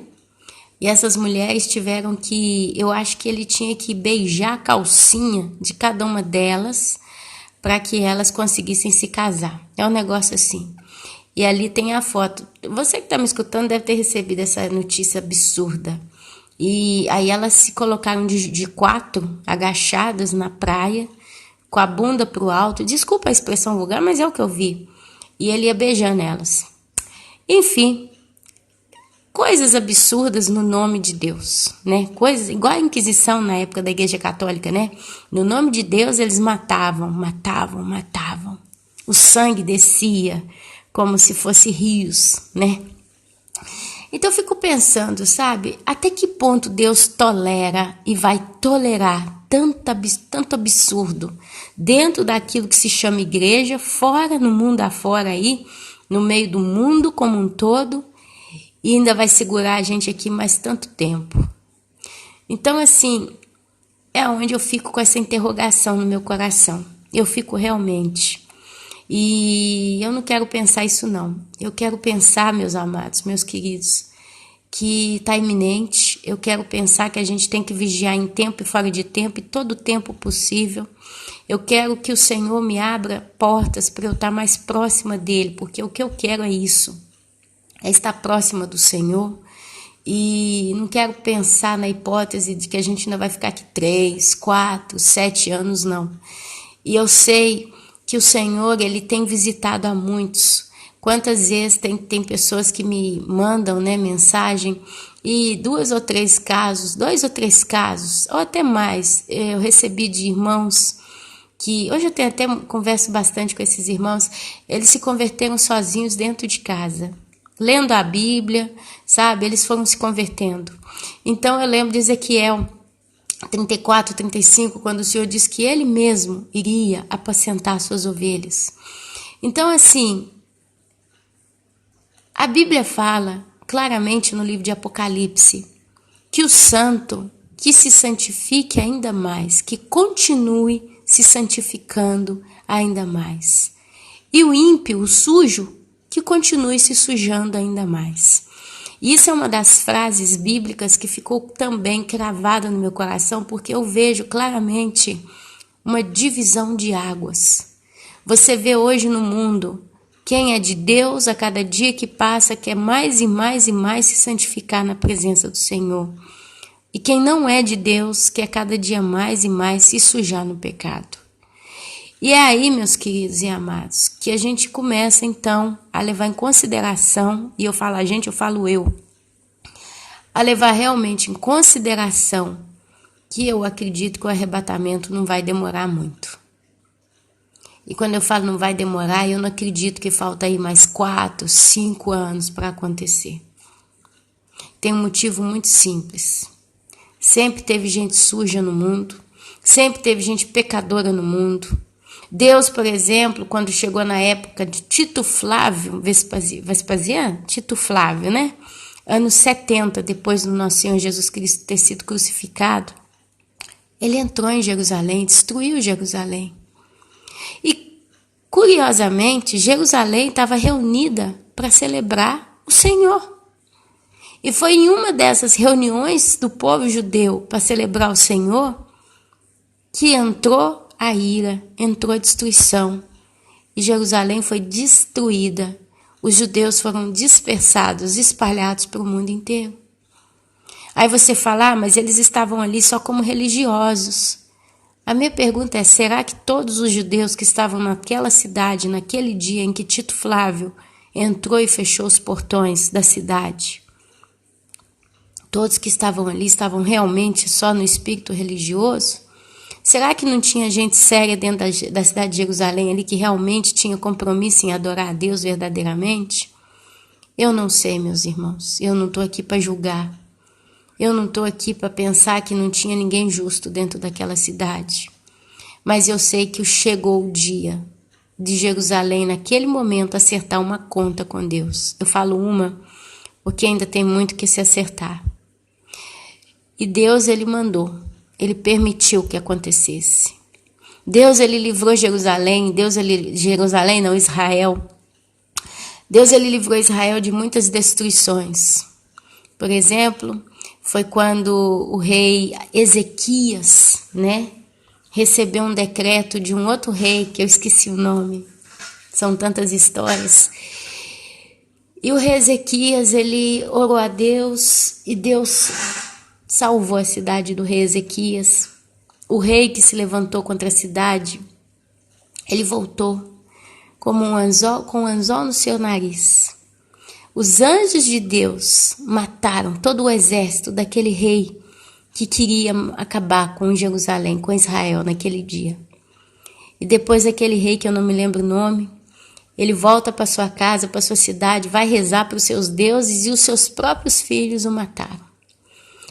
e essas mulheres tiveram que, eu acho que ele tinha que beijar a calcinha de cada uma delas para que elas conseguissem se casar. É um negócio assim. E ali tem a foto. Você que está me escutando deve ter recebido essa notícia absurda. E aí elas se colocaram de quatro, agachadas na praia, com a bunda pro alto. Desculpa a expressão vulgar, mas é o que eu vi. E ele ia beijando elas. Enfim, coisas absurdas no nome de Deus, né? Coisas igual a Inquisição na época da Igreja Católica, né? No nome de Deus eles matavam. O sangue descia como se fosse rios, né? Então eu fico pensando, sabe? Até que ponto Deus tolera e vai tolerar tanto absurdo dentro daquilo que se chama igreja, fora, no mundo afora aí, no meio do mundo como um todo, e ainda vai segurar a gente aqui mais tanto tempo. Então, assim, é onde eu fico com essa interrogação no meu coração. Eu fico realmente. E eu não quero pensar isso não. Eu quero pensar, meus amados, meus queridos, que está iminente. Eu quero pensar que a gente tem que vigiar em tempo e fora de tempo, e todo o tempo possível. Eu quero que o Senhor me abra portas para eu estar mais próxima dele, porque o que eu quero é isso, é estar próxima do Senhor. E não quero pensar na hipótese de que a gente ainda vai ficar aqui 3, 4, 7 anos, não. E eu sei que o Senhor, ele tem visitado a muitos. Quantas vezes tem pessoas que me mandam, né, mensagem, e 2 ou 3 casos, ou até mais, eu recebi de irmãos que, hoje eu tenho até converso bastante com esses irmãos, eles se converteram sozinhos dentro de casa, lendo a Bíblia, sabe, eles foram se convertendo. Então eu lembro de Ezequiel 34, 35, quando o Senhor disse que ele mesmo iria apacentar suas ovelhas. Então, assim, a Bíblia fala claramente no livro de Apocalipse que o santo, que se santifique ainda mais, que continue se santificando ainda mais. E o ímpio, o sujo, que continue se sujando ainda mais. Isso é uma das frases bíblicas que ficou também cravada no meu coração, porque eu vejo claramente uma divisão de águas. Você vê hoje no mundo, quem é de Deus, a cada dia que passa, quer mais e mais e mais se santificar na presença do Senhor. E quem não é de Deus, quer cada dia mais e mais se sujar no pecado. E é aí, meus queridos e amados, que a gente começa então a levar em consideração, e eu falo a gente, eu falo eu, a levar realmente em consideração que eu acredito que o arrebatamento não vai demorar muito. E quando eu falo não vai demorar, eu não acredito que falta aí mais 4, 5 anos para acontecer. Tem um motivo muito simples. Sempre teve gente suja no mundo, sempre teve gente pecadora no mundo. Deus, por exemplo, quando chegou na época de Tito Flávio, Vespasiano? Tito Flávio, né? Anos 70, depois do nosso Senhor Jesus Cristo ter sido crucificado, ele entrou em Jerusalém, destruiu Jerusalém. E, curiosamente, Jerusalém estava reunida para celebrar o Senhor. E foi em uma dessas reuniões do povo judeu para celebrar o Senhor que entrou a ira, entrou a destruição, e Jerusalém foi destruída. Os judeus foram dispersados, espalhados para o mundo inteiro. Aí você fala, mas eles estavam ali só como religiosos. A minha pergunta é, será que todos os judeus que estavam naquela cidade, naquele dia em que Tito Flávio entrou e fechou os portões da cidade, todos que estavam ali estavam realmente só no espírito religioso? Será que não tinha gente séria dentro da cidade de Jerusalém ali que realmente tinha compromisso em adorar a Deus verdadeiramente? Eu não sei, meus irmãos. Eu não estou aqui para julgar. Eu não estou aqui para pensar que não tinha ninguém justo dentro daquela cidade. Mas eu sei que chegou o dia de Jerusalém, naquele momento, acertar uma conta com Deus. Eu falo uma, porque ainda tem muito que se acertar. E Deus, ele mandou. Ele permitiu que acontecesse. Deus, ele livrou Jerusalém. Israel. Deus, ele livrou Israel de muitas destruições. Por exemplo, foi quando o rei Ezequias, né, recebeu um decreto de um outro rei, que eu esqueci o nome, são tantas histórias. E o rei Ezequias, ele orou a Deus e Deus salvou a cidade do rei Ezequias. O rei que se levantou contra a cidade, ele voltou como com um anzol no seu nariz. Os anjos de Deus mataram todo o exército daquele rei que queria acabar com Jerusalém, com Israel naquele dia. E depois aquele rei, que eu não me lembro o nome, ele volta para sua casa, para sua cidade, vai rezar para os seus deuses e os seus próprios filhos o mataram.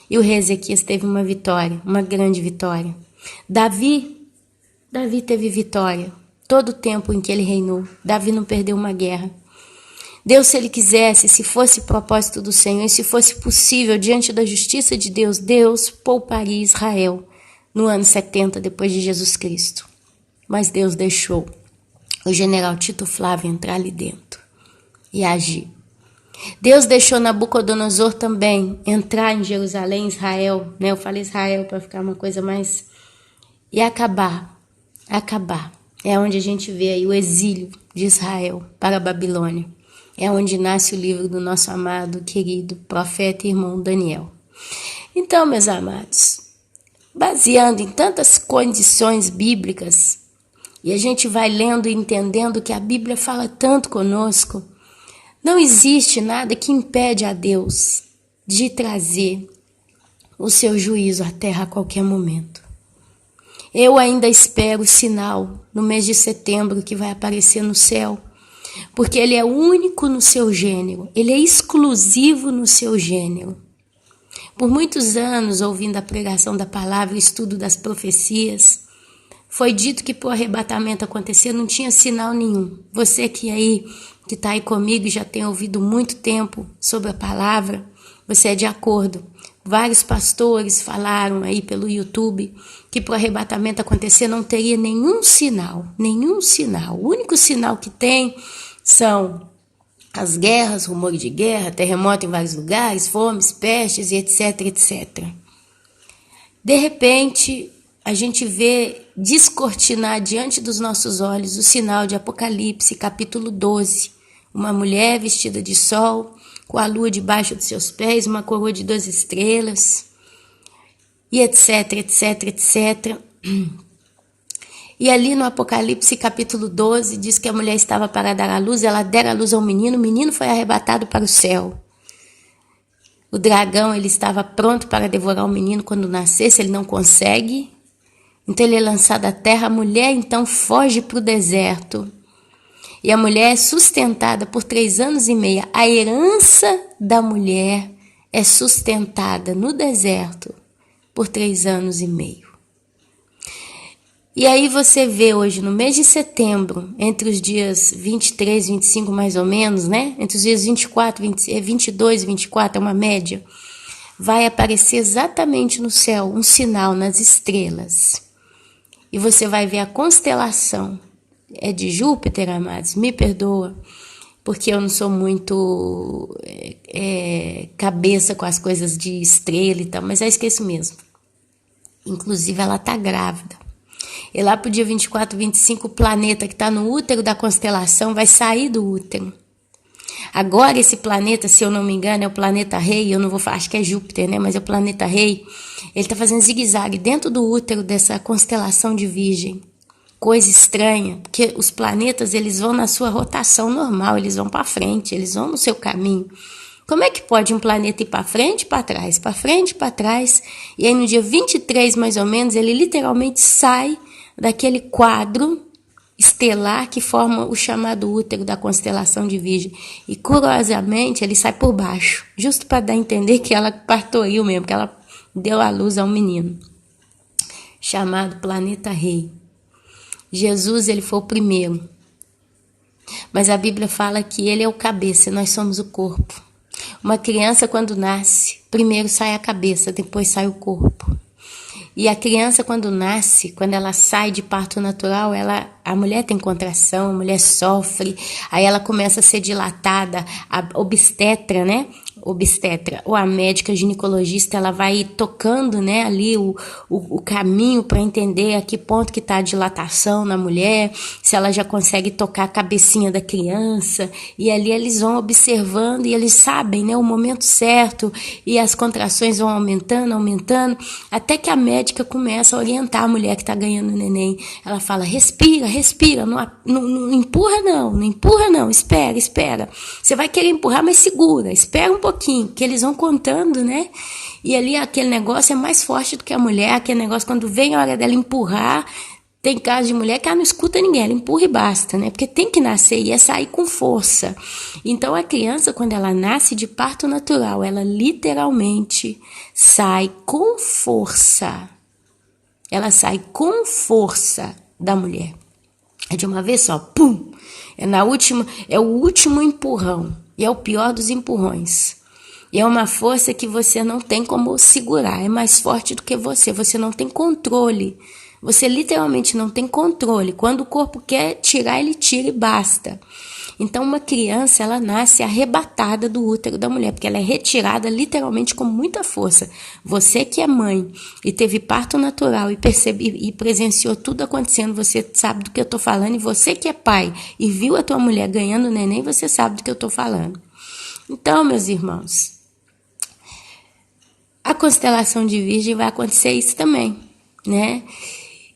E o rei Ezequias teve uma vitória, uma grande vitória. Davi teve vitória. Todo o tempo em que ele reinou, Davi não perdeu uma guerra. Deus, se ele quisesse, se fosse propósito do Senhor, e se fosse possível, diante da justiça de Deus, Deus pouparia Israel no ano 70 depois de Jesus Cristo. Mas Deus deixou o general Tito Flávio entrar ali dentro e agir. Deus deixou Nabucodonosor também entrar em Jerusalém, Israel, né? Eu falei Israel para ficar uma coisa mais... E acabar. É onde a gente vê aí o exílio de Israel para a Babilônia. É onde nasce o livro do nosso amado, querido profeta e irmão Daniel. Então, meus amados, baseando em tantas condições bíblicas, e a gente vai lendo e entendendo que a Bíblia fala tanto conosco, não existe nada que impede a Deus de trazer o seu juízo à terra a qualquer momento. Eu ainda espero o sinal no mês de setembro que vai aparecer no céu, porque ele é único no seu gênero, ele é exclusivo no seu gênero. Por muitos anos, ouvindo a pregação da palavra, o estudo das profecias, foi dito que para o arrebatamento acontecer não tinha sinal nenhum. Você que está aí comigo e já tem ouvido muito tempo sobre a palavra, você é de acordo. Vários pastores falaram aí pelo YouTube que para o arrebatamento acontecer não teria nenhum sinal. O único sinal que tem são as guerras, rumor de guerra, terremoto em vários lugares, fomes, pestes e etc, etc. De repente, a gente vê descortinar diante dos nossos olhos o sinal de Apocalipse, capítulo 12. Uma mulher vestida de sol, com a lua debaixo de seus pés, uma coroa de 2 estrelas, e etc, etc, etc. E ali no Apocalipse, capítulo 12, diz que a mulher estava para dar à luz, ela dera à luz ao menino, o menino foi arrebatado para o céu. O dragão, ele estava pronto para devorar o menino quando nascesse, ele não consegue. Então ele é lançado à terra, a mulher então foge para o deserto. E a mulher é sustentada por 3 anos e meio. A herança da mulher é sustentada no deserto por 3 anos e meio. E aí você vê hoje, no mês de setembro, entre os dias 23 e 25 mais ou menos, né? Entre os dias 22 e 24, é uma média. Vai aparecer exatamente no céu um sinal nas estrelas. E você vai ver a constelação. É de Júpiter, amados, me perdoa, porque eu não sou muito cabeça com as coisas de estrela e tal, mas é esqueço mesmo. Inclusive, ela está grávida. E lá para o dia 24, 25, o planeta que está no útero da constelação vai sair do útero. Agora esse planeta, se eu não me engano, é o planeta rei, eu não vou falar, acho que é Júpiter, né? Mas é o planeta rei. Ele está fazendo zigue-zague dentro do útero dessa constelação de Virgem. Coisa estranha, porque os planetas, eles vão na sua rotação normal, eles vão para frente, eles vão no seu caminho. Como é que pode um planeta ir para frente e para trás, para frente e para trás? E aí no dia 23, mais ou menos, ele literalmente sai daquele quadro estelar que forma o chamado útero da constelação de Virgem. E curiosamente ele sai por baixo, justo para dar a entender que ela partoriu mesmo, que ela deu à luz a um menino, chamado planeta rei. Jesus, ele foi o primeiro, mas a Bíblia fala que ele é o cabeça e nós somos o corpo. Uma criança, quando nasce, primeiro sai a cabeça, depois sai o corpo. E a criança, quando nasce, quando ela sai de parto natural, a mulher tem contração, a mulher sofre, aí ela começa a ser dilatada, a obstetra, né? obstetra ou a médica ginecologista, ela vai tocando, né, ali o caminho para entender a que ponto que está a dilatação na mulher, se ela já consegue tocar a cabecinha da criança, e ali eles vão observando e eles sabem, né, o momento certo, e as contrações vão aumentando, até que a médica começa a orientar a mulher que está ganhando o neném. Ela fala, respira, não empurra não, espera. Você vai querer empurrar, mas segura, espera um pouquinho, que eles vão contando, né? E ali aquele negócio é mais forte do que a mulher, aquele negócio quando vem a hora dela empurrar, tem caso de mulher que ela não escuta ninguém, ela empurra e basta, né? Porque tem que nascer e é sair com força. Então a criança, quando ela nasce de parto natural, ela literalmente sai com força. Ela sai com força da mulher. É de uma vez só, pum! É o último empurrão. E é o pior dos empurrões. E é uma força que você não tem como segurar. É mais forte do que você. Você não tem controle. Você literalmente não tem controle. Quando o corpo quer tirar, ele tira e basta. Então, uma criança, ela nasce arrebatada do útero da mulher, porque ela é retirada literalmente com muita força. Você que é mãe e teve parto natural e presenciou tudo acontecendo, você sabe do que eu estou falando. E você que é pai e viu a tua mulher ganhando neném, você sabe do que eu estou falando. Então, meus irmãos, a constelação de Virgem vai acontecer isso também, né?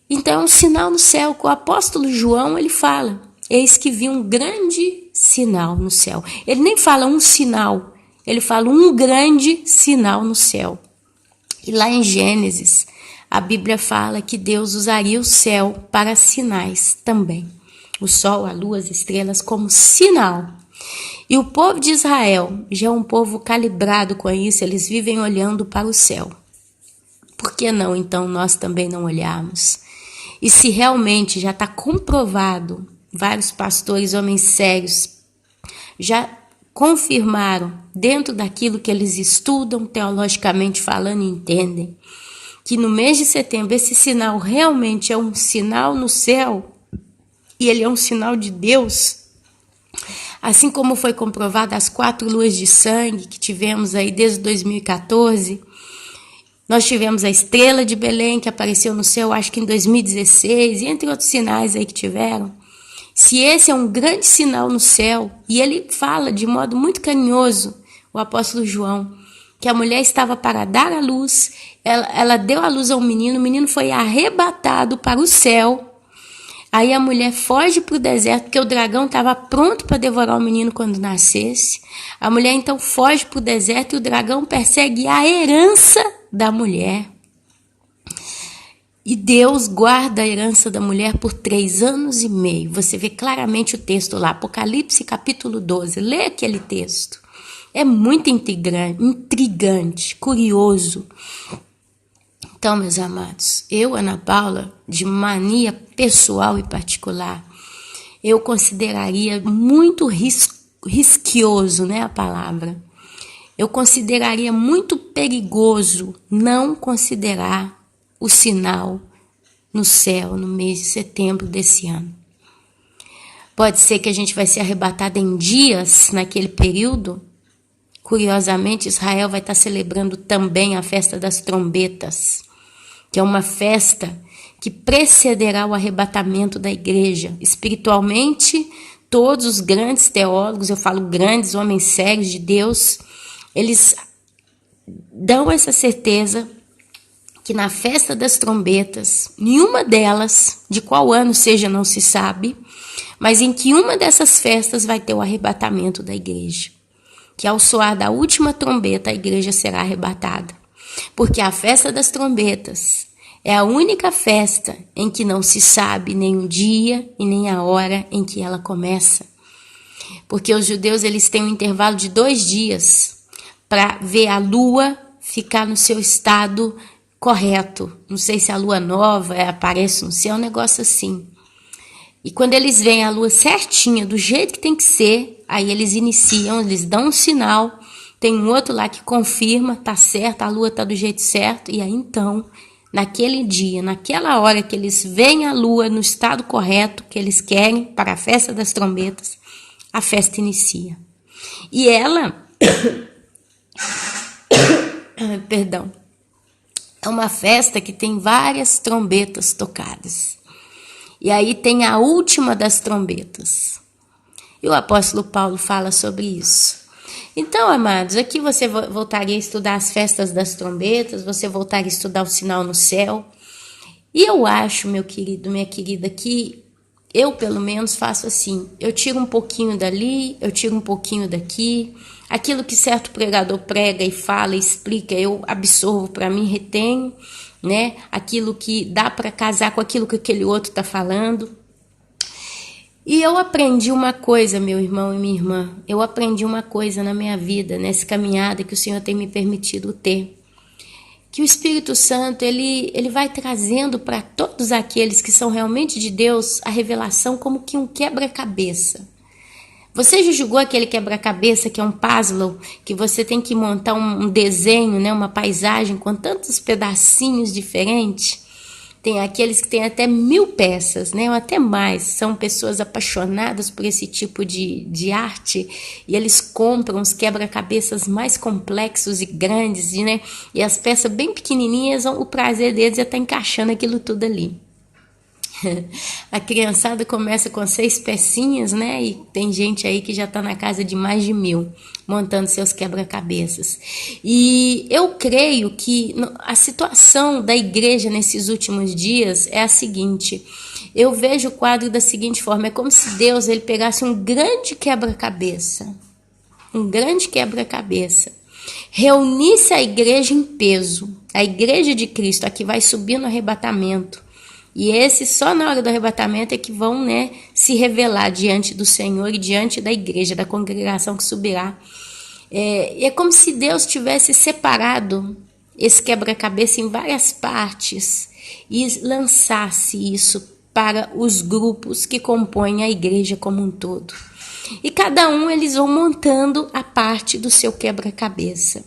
Então, é um sinal no céu. O apóstolo João, ele fala, eis que vi um grande sinal no céu. Ele nem fala um sinal, ele fala um grande sinal no céu. E lá em Gênesis, a Bíblia fala que Deus usaria o céu para sinais também. O sol, a lua, as estrelas como sinal. E o povo de Israel já é um povo calibrado com isso, eles vivem olhando para o céu. Por que não, então, nós também não olharmos? E se realmente já está comprovado, vários pastores, homens sérios, já confirmaram, dentro daquilo que eles estudam, teologicamente falando e entendem, que no mês de setembro esse sinal realmente é um sinal no céu, e ele é um sinal de Deus, assim como foi comprovado as 4 luas de sangue que tivemos aí desde 2014, nós tivemos a estrela de Belém que apareceu no céu, acho que em 2016, e entre outros sinais aí que tiveram. Se esse é um grande sinal no céu, e ele fala de modo muito carinhoso, o apóstolo João, que a mulher estava para dar à luz, ela deu à luz a um menino, o menino foi arrebatado para o céu, aí a mulher foge para o deserto, porque o dragão estava pronto para devorar o menino quando nascesse, a mulher então foge para o deserto e o dragão persegue a herança da mulher. E Deus guarda a herança da mulher por 3 anos e meio. Você vê claramente o texto lá, Apocalipse capítulo 12. Lê aquele texto. É muito intrigante, curioso. Então, meus amados, eu, Ana Paula, de mania pessoal e particular, eu consideraria muito risquioso, né, a palavra. Eu consideraria muito perigoso não considerar o sinal no céu no mês de setembro desse ano. Pode ser que a gente vai ser arrebatado em dias naquele período. Curiosamente, Israel vai estar celebrando também a festa das trombetas, que é uma festa que precederá o arrebatamento da igreja. Espiritualmente, todos os grandes teólogos, eu falo grandes homens sérios de Deus, eles dão essa certeza que na festa das trombetas, nenhuma delas, de qual ano seja não se sabe, mas em que uma dessas festas vai ter o arrebatamento da igreja. Que ao soar da última trombeta, a igreja será arrebatada. Porque a festa das trombetas é a única festa em que não se sabe nem o dia e nem a hora em que ela começa. Porque os judeus eles têm um intervalo de 2 dias para ver a lua ficar no seu estado correto. Não sei se a lua nova aparece no céu, um negócio assim. E quando eles veem a lua certinha, do jeito que tem que ser, aí eles iniciam, eles dão um sinal, tem um outro lá que confirma, tá certo, a lua tá do jeito certo, e aí então, naquele dia, naquela hora que eles veem a lua no estado correto que eles querem para a festa das trombetas, a festa inicia. E ela Perdão. É uma festa que tem várias trombetas tocadas. E aí tem a última das trombetas. E o apóstolo Paulo fala sobre isso. Então, amados, aqui você voltaria a estudar as festas das trombetas, você voltaria a estudar o sinal no céu. E eu acho, meu querido, minha querida, que eu, pelo menos, faço assim. Eu tiro um pouquinho dali, eu tiro um pouquinho daqui. Aquilo que certo pregador prega e fala e explica, eu absorvo para mim, retenho, né? Aquilo que dá para casar com aquilo que aquele outro está falando. E eu aprendi uma coisa, meu irmão e minha irmã. Eu aprendi uma coisa na minha vida, nessa caminhada que o Senhor tem me permitido ter. Que o Espírito Santo, ele vai trazendo para todos aqueles que são realmente de Deus a revelação como que um quebra-cabeça. Você já julgou aquele quebra-cabeça que é um puzzle, que você tem que montar um desenho, né, uma paisagem com tantos pedacinhos diferentes? Tem aqueles que têm até 1000 peças, né, ou até mais. São pessoas apaixonadas por esse tipo de arte e eles compram os quebra-cabeças mais complexos e grandes, né, e as peças bem pequenininhas, o prazer deles é estar encaixando aquilo tudo ali. A criançada começa com 6 pecinhas, né? E tem gente aí que já está na casa de mais de 1000, montando seus quebra-cabeças. E eu creio que a situação da igreja nesses últimos dias é a seguinte. Eu vejo o quadro da seguinte forma: é como se Deus ele pegasse um grande quebra-cabeça, reunisse a igreja em peso, a igreja de Cristo, a que vai subir no arrebatamento. E esses só na hora do arrebatamento é que vão, né, se revelar diante do Senhor e diante da igreja, da congregação que subirá. É como se Deus tivesse separado esse quebra-cabeça em várias partes e lançasse isso para os grupos que compõem a igreja como um todo. E cada um eles vão montando a parte do seu quebra-cabeça.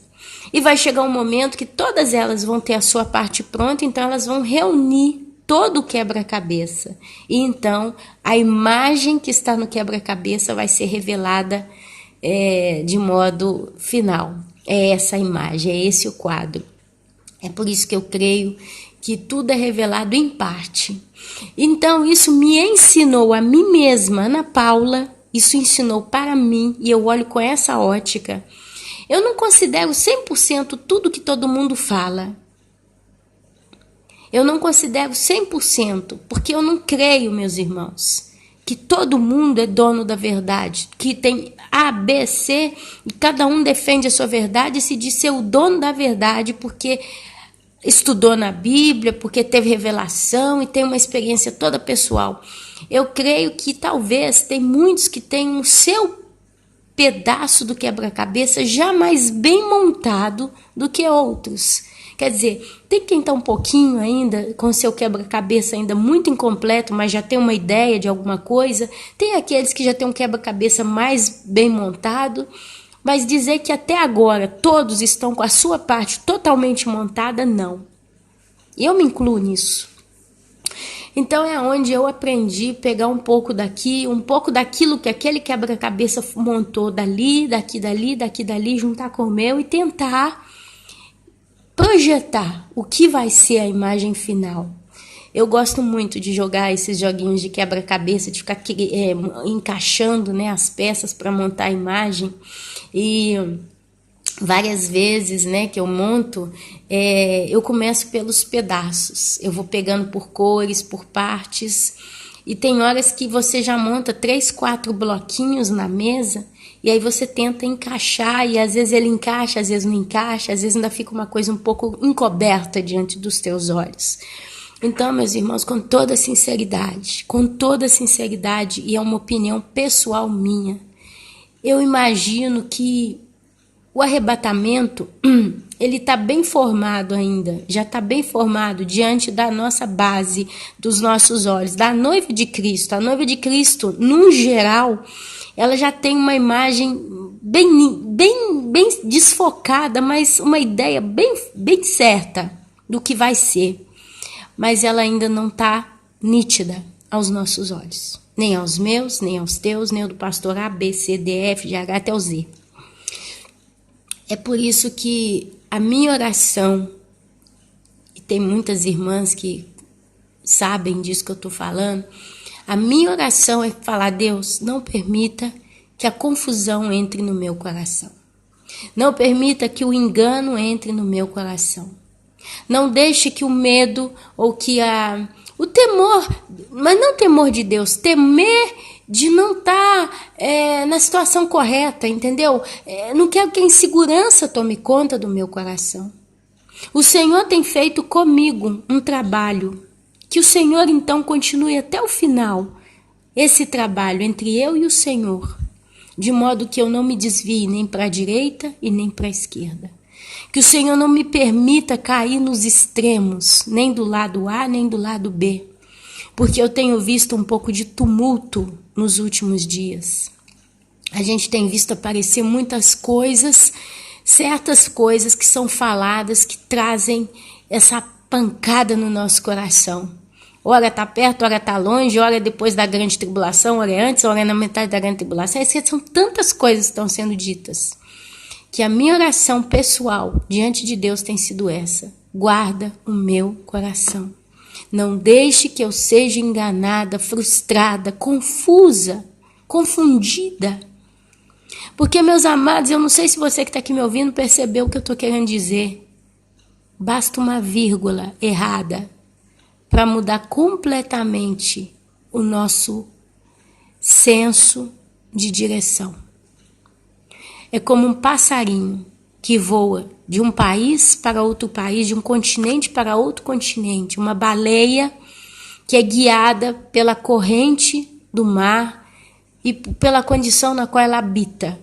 E vai chegar um momento que todas elas vão ter a sua parte pronta, então elas vão reunir todo o quebra-cabeça. E então a imagem que está no quebra-cabeça vai ser revelada de modo final. É essa imagem, é esse o quadro. É por isso que eu creio que tudo é revelado em parte. Então isso me ensinou a mim mesma, Ana Paula, isso ensinou para mim, e eu olho com essa ótica. Eu não considero 100% tudo que todo mundo fala. Eu não considero 100%, porque eu não creio, meus irmãos, que todo mundo é dono da verdade, que tem A, B, C, e cada um defende a sua verdade e se diz ser o dono da verdade porque estudou na Bíblia, porque teve revelação e tem uma experiência toda pessoal. Eu creio que talvez tem muitos que têm o seu pedaço do quebra-cabeça já mais bem montado do que outros. Quer dizer, tem quem está um pouquinho ainda, com seu quebra-cabeça ainda muito incompleto, mas já tem uma ideia de alguma coisa. Tem aqueles que já têm um quebra-cabeça mais bem montado. Mas dizer que até agora todos estão com a sua parte totalmente montada, não. E eu me incluo nisso. Então é onde eu aprendi a pegar um pouco daqui, um pouco daquilo que aquele quebra-cabeça montou dali, dali, juntar com o meu e tentar projetar o que vai ser a imagem final. Eu gosto muito de jogar esses joguinhos de quebra-cabeça, de ficar encaixando, né, as peças para montar a imagem. E várias vezes, né, que eu monto, eu começo pelos pedaços. Eu vou pegando por cores, por partes. E tem horas que você já monta 3, 4 bloquinhos na mesa. E aí você tenta encaixar, e às vezes ele encaixa, às vezes não encaixa, às vezes ainda fica uma coisa um pouco encoberta diante dos teus olhos. Então, meus irmãos, com toda sinceridade, e é uma opinião pessoal minha, eu imagino que o arrebatamento, ele está bem formado ainda, já está bem formado diante da nossa base, dos nossos olhos, da noiva de Cristo. A noiva de Cristo, num geral, ela já tem uma imagem bem desfocada, mas uma ideia bem certa do que vai ser. Mas ela ainda não está nítida aos nossos olhos. Nem aos meus, nem aos teus, nem ao do pastor A, B, C, D, F, G, H até o Z. É por isso que a minha oração, e tem muitas irmãs que sabem disso que eu estou falando, a minha oração é falar: Deus, não permita que a confusão entre no meu coração. Não permita que o engano entre no meu coração. Não deixe que o medo ou que o temor, mas não temor de Deus, temer de não estar na situação correta, entendeu? Não quero que a insegurança tome conta do meu coração. O Senhor tem feito comigo um trabalho, que o Senhor então continue até o final, esse trabalho entre eu e o Senhor, de modo que eu não me desvie nem para a direita e nem para a esquerda. Que o Senhor não me permita cair nos extremos, nem do lado A, nem do lado B, porque eu tenho visto um pouco de tumulto nos últimos dias. A gente tem visto aparecer muitas coisas, certas coisas que são faladas, que trazem essa pancada no nosso coração. Ora está perto, ora está longe, ora é depois da grande tribulação, ora é antes, ora é na metade da grande tribulação. São tantas coisas que estão sendo ditas, que a minha oração pessoal diante de Deus tem sido essa: guarda o meu coração. Não deixe que eu seja enganada, frustrada, confusa, confundida. Porque, meus amados, eu não sei se você que está aqui me ouvindo percebeu o que eu estou querendo dizer. Basta uma vírgula errada para mudar completamente o nosso senso de direção. É como um passarinho que voa de um país para outro país, de um continente para outro continente. Uma baleia que é guiada pela corrente do mar e pela condição na qual ela habita.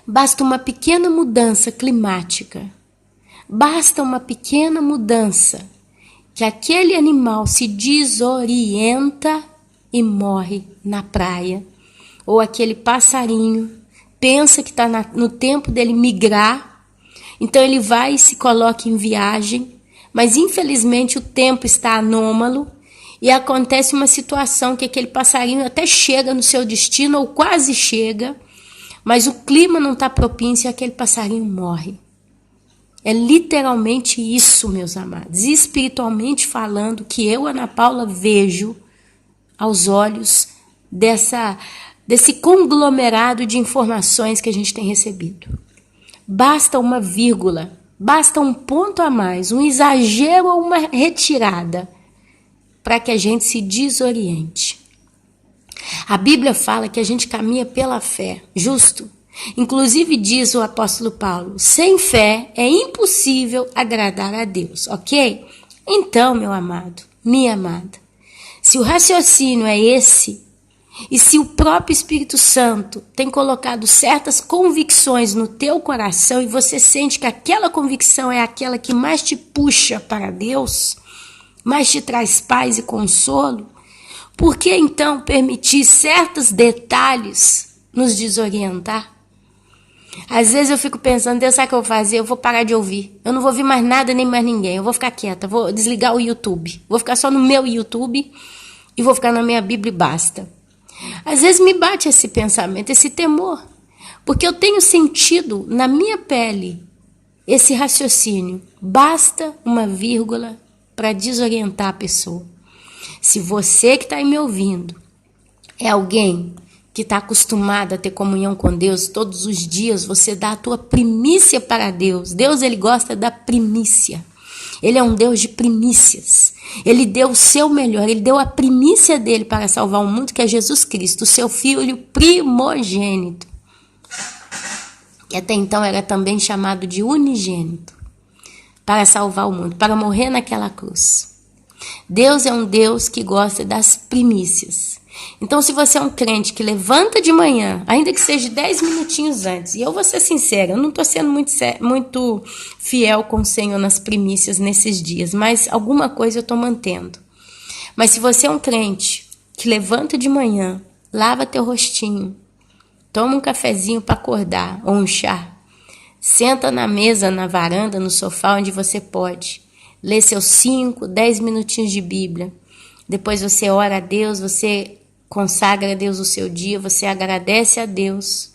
Basta uma pequena mudança climática. Basta uma pequena mudança que aquele animal se desorienta e morre na praia. Ou aquele passarinho pensa que está no tempo dele migrar, então ele vai e se coloca em viagem, mas infelizmente o tempo está anômalo e acontece uma situação que aquele passarinho até chega no seu destino ou quase chega, mas o clima não está propício e aquele passarinho morre. É literalmente isso, meus amados, espiritualmente falando, que eu, Ana Paula, vejo aos olhos desse conglomerado de informações que a gente tem recebido. Basta uma vírgula, basta um ponto a mais, um exagero ou uma retirada para que a gente se desoriente. A Bíblia fala que a gente caminha pela fé, justo? Inclusive diz o apóstolo Paulo: sem fé é impossível agradar a Deus, ok? Então, meu amado, minha amada, se o raciocínio é esse, e se o próprio Espírito Santo tem colocado certas convicções no teu coração e você sente que aquela convicção é aquela que mais te puxa para Deus, mais te traz paz e consolo, por que então permitir certos detalhes nos desorientar? Às vezes eu fico pensando: Deus, sabe o que eu vou fazer? Eu vou parar de ouvir. Eu não vou ouvir mais nada nem mais ninguém. Eu vou ficar quieta, vou desligar o YouTube. Vou ficar só no meu YouTube e vou ficar na minha Bíblia e basta. Às vezes me bate esse pensamento, esse temor, porque eu tenho sentido na minha pele esse raciocínio. Basta uma vírgula para desorientar a pessoa. Se você que está aí me ouvindo é alguém que está acostumado a ter comunhão com Deus todos os dias, você dá a tua primícia para Deus. Deus, ele gosta da primícia. Ele é um Deus de primícias. Ele deu o seu melhor, ele deu a primícia dele para salvar o mundo, que é Jesus Cristo, o seu filho primogênito, que até então era também chamado de unigênito, para salvar o mundo, para morrer naquela cruz. Deus é um Deus que gosta das primícias. Então, se você é um crente que levanta de manhã, ainda que seja 10 minutinhos antes, e eu vou ser sincera, eu não estou sendo muito fiel com o Senhor nas primícias nesses dias, mas alguma coisa eu estou mantendo. Mas se você é um crente que levanta de manhã, lava teu rostinho, toma um cafezinho para acordar, ou um chá, senta na mesa, na varanda, no sofá, onde você pode, lê seus 5, 10 minutinhos de Bíblia, depois você ora a Deus, você consagra a Deus o seu dia, você agradece a Deus.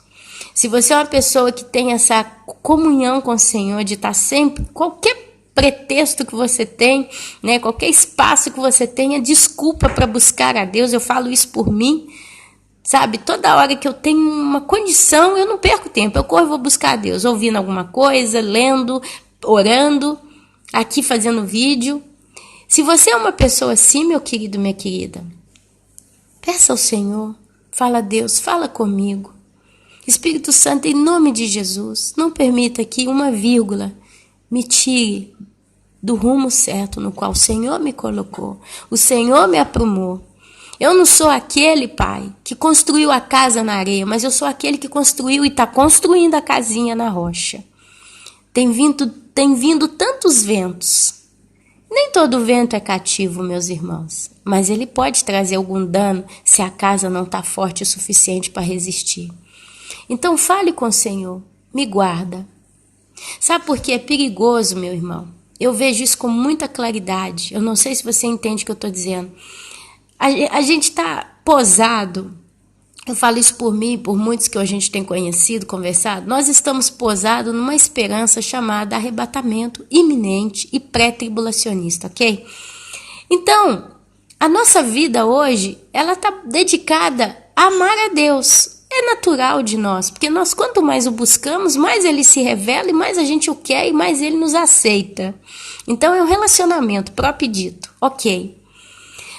Se você é uma pessoa que tem essa comunhão com o Senhor, de estar sempre, qualquer pretexto que você tem, né, qualquer espaço que você tenha, desculpa para buscar a Deus, eu falo isso por mim, sabe? Toda hora que eu tenho uma condição, eu não perco tempo, eu corro e vou buscar a Deus, ouvindo alguma coisa, lendo, orando, aqui fazendo vídeo. Se você é uma pessoa assim, meu querido, minha querida, peça ao Senhor, fala a Deus, fala comigo. Espírito Santo, em nome de Jesus, não permita que uma vírgula me tire do rumo certo no qual o Senhor me colocou, o Senhor me aprumou. Eu não sou aquele, Pai, que construiu a casa na areia, mas eu sou aquele que construiu e está construindo a casinha na rocha. Tem vindo tantos ventos. Nem todo vento é cativo, meus irmãos, mas ele pode trazer algum dano se a casa não está forte o suficiente para resistir. Então fale com o Senhor, me guarda. Sabe por que é perigoso, meu irmão? Eu vejo isso com muita claridade. Eu não sei se você entende o que eu estou dizendo. A gente está posado, eu falo isso por mim, por muitos que a gente tem conhecido, conversado, nós estamos posados numa esperança chamada arrebatamento iminente e pré-tribulacionista, ok? Então, a nossa vida hoje, ela está dedicada a amar a Deus. É natural de nós, porque nós quanto mais o buscamos, mais ele se revela e mais a gente o quer e mais ele nos aceita. Então é um relacionamento próprio dito, ok.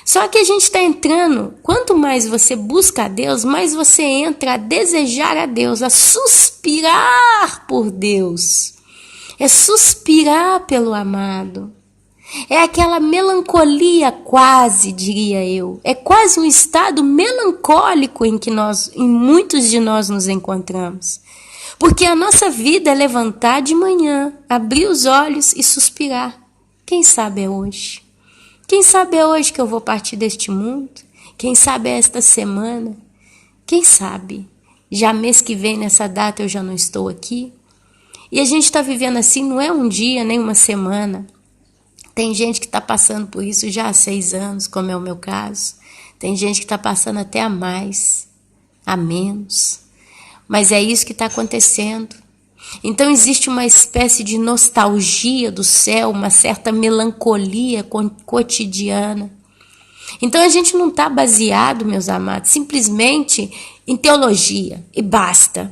Só que a gente está entrando, quanto mais você busca a Deus, mais você entra a desejar a Deus, a suspirar por Deus. É suspirar pelo amado. É aquela melancolia quase, diria eu. É quase um estado melancólico em que muitos de nós nos encontramos. Porque a nossa vida é levantar de manhã, abrir os olhos e suspirar. Quem sabe é hoje? Quem sabe é hoje que eu vou partir deste mundo? Quem sabe é esta semana? Quem sabe? Já mês que vem, nessa data, eu já não estou aqui? E a gente está vivendo assim, não é um dia, nem uma semana. Tem gente que está passando por isso já há 6 anos, como é o meu caso. Tem gente que está passando até a mais, a menos. Mas é isso que está acontecendo. Então existe uma espécie de nostalgia do céu, uma certa melancolia cotidiana. Então a gente não está baseado, meus amados, simplesmente em teologia e basta.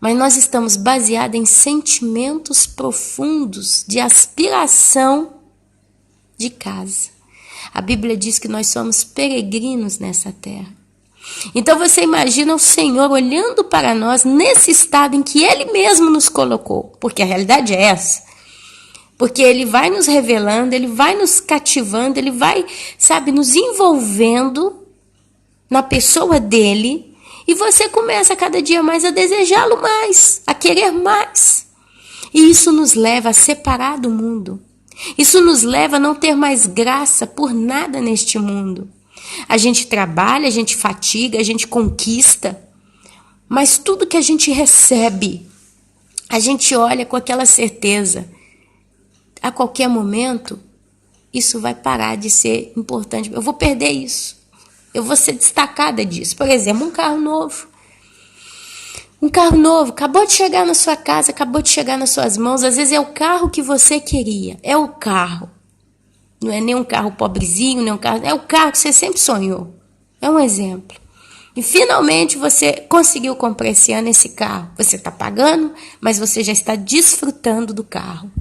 Mas nós estamos baseados em sentimentos profundos de aspiração de casa. A Bíblia diz que nós somos peregrinos nessa terra. Então você imagina o Senhor olhando para nós nesse estado em que Ele mesmo nos colocou. Porque a realidade é essa. Porque Ele vai nos revelando, Ele vai nos cativando, Ele vai, sabe, nos envolvendo na pessoa dEle. E você começa cada dia mais a desejá-lo mais, a querer mais. E isso nos leva a separar do mundo. Isso nos leva a não ter mais graça por nada neste mundo. A gente trabalha, a gente fatiga, a gente conquista, mas tudo que a gente recebe, a gente olha com aquela certeza. A qualquer momento, isso vai parar de ser importante. Eu vou perder isso. Eu vou ser destacada disso. Por exemplo, um carro novo. Um carro novo, acabou de chegar na sua casa, acabou de chegar nas suas mãos. Às vezes é o carro que você queria. É o carro. Não é nem um carro pobrezinho, nem um carro... É o carro que você sempre sonhou. É um exemplo. E finalmente você conseguiu comprar esse ano esse carro. Você está pagando, mas você já está desfrutando do carro.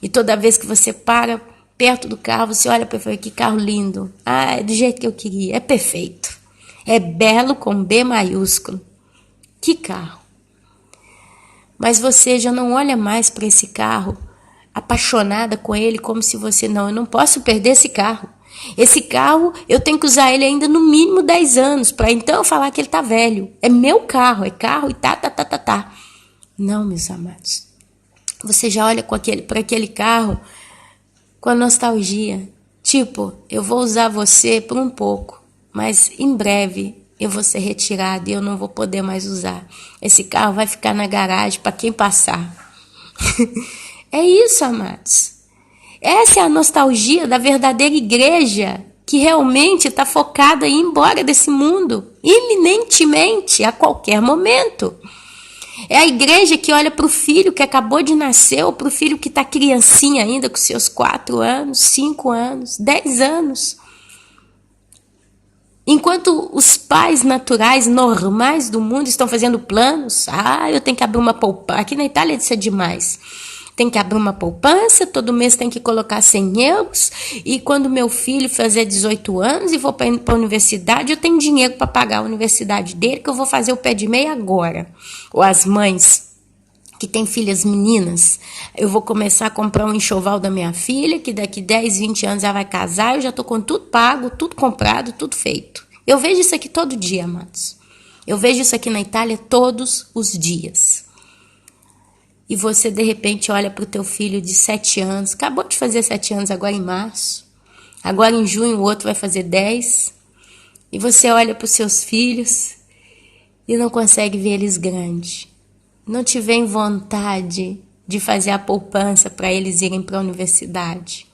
E toda vez que você para perto do carro, você olha para ele e fala, que carro lindo. Ah, é do jeito que eu queria. É perfeito. É belo com B maiúsculo. Que carro. Mas você já não olha mais para esse carro apaixonada com ele, como se você, não, eu não posso perder esse carro. Esse carro, eu tenho que usar ele ainda no mínimo 10 anos, para então eu falar que ele está velho. É meu carro, é carro e tá. Não, meus amados. Você já olha para aquele carro com a nostalgia. Tipo, eu vou usar você por um pouco, mas em breve eu vou ser retirado e eu não vou poder mais usar. Esse carro vai ficar na garagem para quem passar. É isso, amados. Essa é a nostalgia da verdadeira igreja que realmente está focada em ir embora desse mundo, iminentemente, a qualquer momento. É a igreja que olha para o filho que acabou de nascer, ou para o filho que está criancinha ainda, com seus 4 anos, 5 anos, 10 anos. Enquanto os pais naturais, normais do mundo estão fazendo planos, eu tenho que abrir uma poupança. Aqui na Itália isso é demais. Tem que abrir uma poupança, todo mês tem que colocar 100 euros, e quando meu filho fazer 18 anos e for para a universidade, eu tenho dinheiro para pagar a universidade dele, que eu vou fazer o pé de meia agora. Ou as mães que têm filhas meninas, eu vou começar a comprar um enxoval da minha filha, que daqui 10, 20 anos ela vai casar, eu já estou com tudo pago, tudo comprado, tudo feito. Eu vejo isso aqui todo dia, amados. Eu vejo isso aqui na Itália todos os dias. E você, de repente, olha para o teu filho de 7 anos, acabou de fazer 7 anos agora em março, agora em junho o outro vai fazer 10, e você olha para os seus filhos e não consegue ver eles grandes. Não te vem vontade de fazer a poupança para eles irem para a universidade.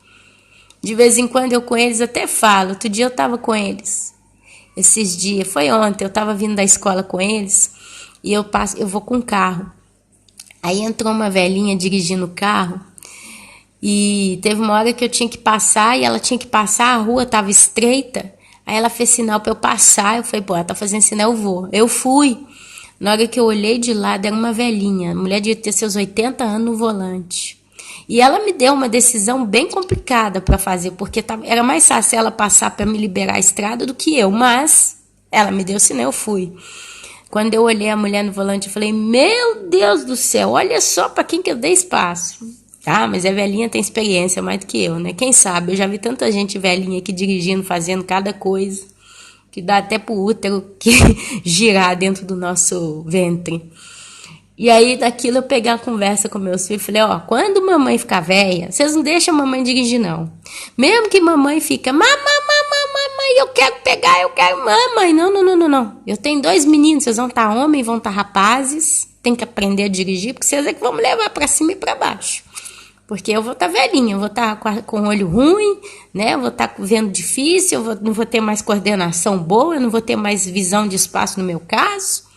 De vez em quando eu com eles até falo. Outro dia eu estava com eles. Esses dias, foi ontem, eu estava vindo da escola com eles e eu vou com o carro. Aí entrou uma velhinha dirigindo o carro e teve uma hora que eu tinha que passar e ela tinha que passar, a rua estava estreita. Aí ela fez sinal para eu passar, eu falei, ela tá fazendo sinal, eu vou. Eu fui. Na hora que eu olhei de lado, era uma velhinha. A mulher devia ter seus 80 anos no volante. E ela me deu uma decisão bem complicada para fazer, porque era mais fácil ela passar para me liberar a estrada do que eu. Mas ela me deu sinal, eu fui. Quando eu olhei a mulher no volante, eu falei, meu Deus do céu, olha só para quem que eu dei espaço. Mas a velhinha tem experiência mais do que eu, né? Quem sabe? Eu já vi tanta gente velhinha aqui dirigindo, fazendo cada coisa, que dá até pro útero que girar dentro do nosso ventre. E aí, daquilo, eu peguei a conversa com meus filhos e falei, quando mamãe ficar velha, vocês não deixam a mamãe dirigir, não. Mesmo que mamãe fica, mamãe, eu quero pegar, eu quero mamãe. Não. Eu tenho 2 meninos, vocês vão estar homens, vão estar rapazes, tem que aprender a dirigir, porque vocês é que vão me levar para cima e para baixo. Porque eu vou estar velhinha, eu vou estar com o olho ruim, né? Eu vou estar vendo difícil, não vou ter mais coordenação boa, eu não vou ter mais visão de espaço no meu caso.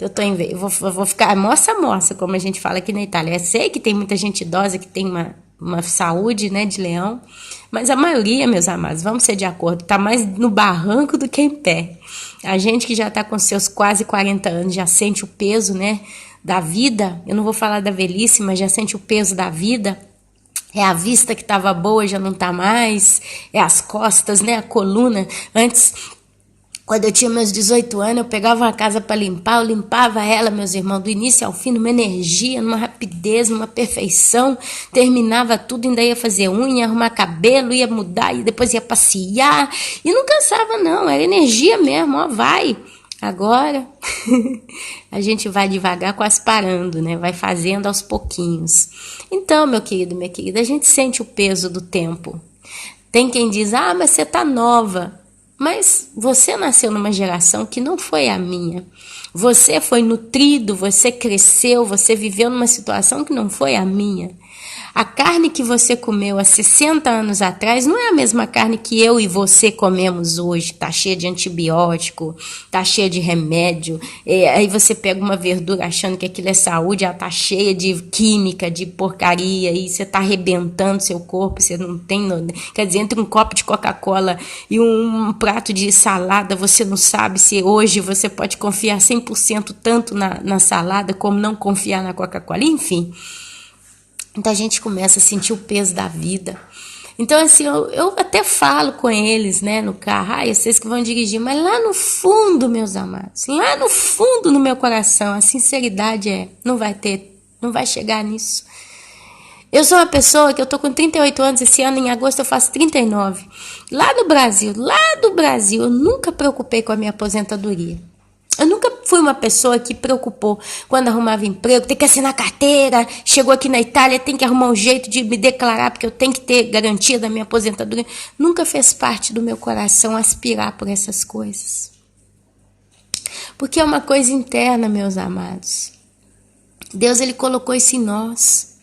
Então, eu vou ficar moça, como a gente fala aqui na Itália. Eu sei que tem muita gente idosa que tem uma saúde, né, de leão, mas a maioria, meus amados, vamos ser de acordo, está mais no barranco do que em pé. A gente que já está com seus quase 40 anos já sente o peso, né, da vida. Eu não vou falar da velhice, mas já sente o peso da vida. É a vista que estava boa, já não está mais. É as costas, né? A coluna. Antes, quando eu tinha meus 18 anos, eu pegava uma casa para limpar, eu limpava ela, meus irmãos, do início ao fim, numa energia, numa rapidez, numa perfeição. Terminava tudo, ainda ia fazer unha, arrumar cabelo, ia mudar, e depois ia passear. E não cansava, não. Era energia mesmo, vai. Agora, a gente vai devagar, quase parando, né? Vai fazendo aos pouquinhos. Então, meu querido, minha querida, a gente sente o peso do tempo. Tem quem diz, mas você tá nova. Mas você nasceu numa geração que não foi a minha. Você foi nutrido, você cresceu, você viveu numa situação que não foi a minha. A carne que você comeu há 60 anos atrás não é a mesma carne que eu e você comemos hoje. Tá cheia de antibiótico, tá cheia de remédio. Aí você pega uma verdura achando que aquilo é saúde, ela tá cheia de química, de porcaria, e você tá arrebentando seu corpo, você não tem... Quer dizer, entre um copo de Coca-Cola e um prato de salada, você não sabe se hoje você pode confiar 100% tanto na salada como não confiar na Coca-Cola. Enfim... Então a gente começa a sentir o peso da vida. Então assim, eu até falo com eles, né, no carro, vocês que vão dirigir, mas lá no fundo, meus amados, lá no fundo no meu coração, a sinceridade não vai chegar nisso. Eu sou uma pessoa que eu tô com 38 anos, esse ano em agosto eu faço 39. Lá do Brasil, eu nunca preocupei com a minha aposentadoria. Eu nunca fui uma pessoa que preocupou quando arrumava emprego, tem que assinar carteira, chegou aqui na Itália, tem que arrumar um jeito de me declarar, porque eu tenho que ter garantia da minha aposentadoria. Nunca fez parte do meu coração aspirar por essas coisas. Porque é uma coisa interna, meus amados. Deus, Ele colocou isso em nós.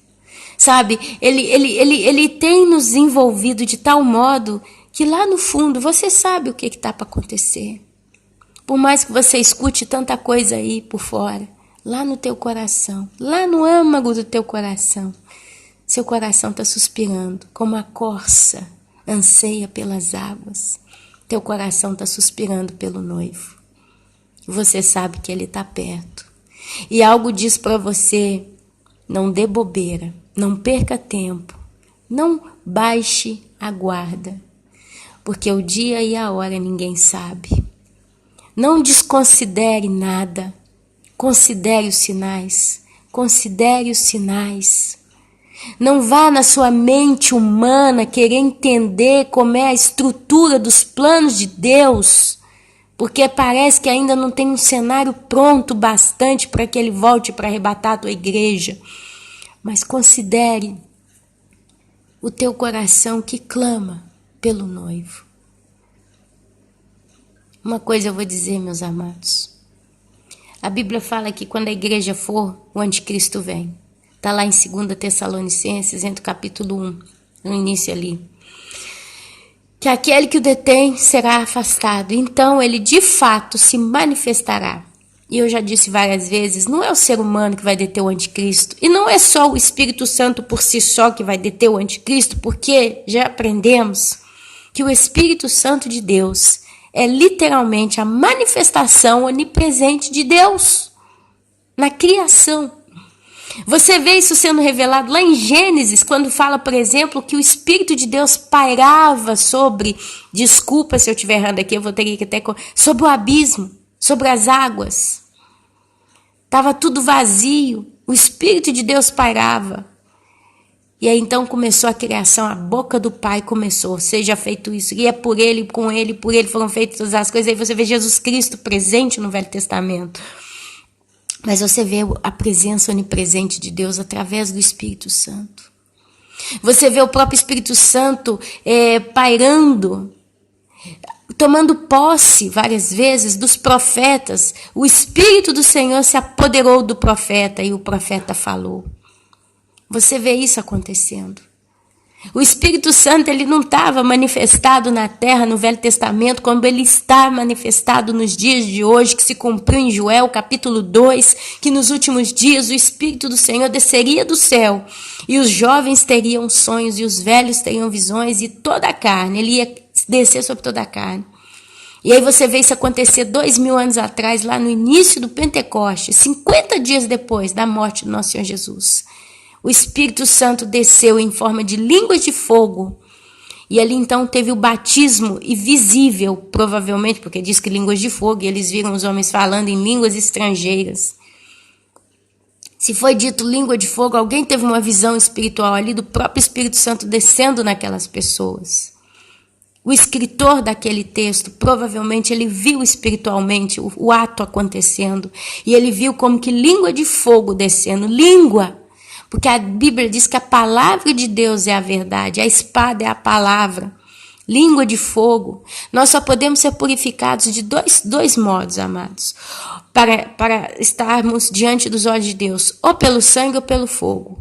Sabe, ele tem nos envolvido de tal modo que lá no fundo você sabe o que está para acontecer. Por mais que você escute tanta coisa aí por fora, lá no teu coração, lá no âmago do teu coração. Seu coração está suspirando, como a corça anseia pelas águas. Teu coração está suspirando pelo noivo. Você sabe que ele está perto. E algo diz para você, não dê bobeira, não perca tempo, não baixe a guarda, porque o dia e a hora ninguém sabe. Não desconsidere nada, considere os sinais, considere os sinais. Não vá na sua mente humana querer entender como é a estrutura dos planos de Deus, porque parece que ainda não tem um cenário pronto bastante para que ele volte para arrebatar a tua igreja. Mas considere o teu coração que clama pelo noivo. Uma coisa eu vou dizer, meus amados. A Bíblia fala que quando a igreja for, o anticristo vem. Está lá em 2 Tessalonicenses, entre o capítulo 1, no início ali. Que aquele que o detém será afastado. Então ele de fato se manifestará. E eu já disse várias vezes, não é o ser humano que vai deter o anticristo. E não é só o Espírito Santo por si só que vai deter o anticristo, porque já aprendemos que o Espírito Santo de Deus é literalmente a manifestação onipresente de Deus na criação. Você vê isso sendo revelado lá em Gênesis, quando fala, por exemplo, que o Espírito de Deus pairava sobre, desculpa se eu estiver errando aqui, eu vou ter que até, sobre o abismo, sobre as águas. Estava tudo vazio, o Espírito de Deus pairava. E aí então começou a criação, a boca do Pai começou, seja feito isso. E é por Ele, com Ele, por Ele foram feitas todas as coisas. Aí você vê Jesus Cristo presente no Velho Testamento. Mas você vê a presença onipresente de Deus através do Espírito Santo. Você vê o próprio Espírito Santo pairando, tomando posse várias vezes dos profetas. O Espírito do Senhor se apoderou do profeta e o profeta falou. Você vê isso acontecendo. O Espírito Santo ele não estava manifestado na terra no Velho Testamento como ele está manifestado nos dias de hoje, que se cumpriu em Joel capítulo 2, que nos últimos dias o Espírito do Senhor desceria do céu e os jovens teriam sonhos e os velhos teriam visões e toda a carne, ele ia descer sobre toda a carne. E aí você vê isso acontecer 2000 anos atrás, lá no início do Pentecostes, 50 dias depois da morte do nosso Senhor Jesus. O Espírito Santo desceu em forma de línguas de fogo. E ali então teve o batismo e visível, provavelmente, porque diz que línguas de fogo, e eles viram os homens falando em línguas estrangeiras. Se foi dito língua de fogo, alguém teve uma visão espiritual ali do próprio Espírito Santo descendo naquelas pessoas. O escritor daquele texto, provavelmente ele viu espiritualmente o ato acontecendo. E ele viu como que língua de fogo descendo, língua. Porque a Bíblia diz que a palavra de Deus é a verdade, a espada é a palavra, língua de fogo. Nós só podemos ser purificados de dois modos, amados, para estarmos diante dos olhos de Deus, ou pelo sangue ou pelo fogo.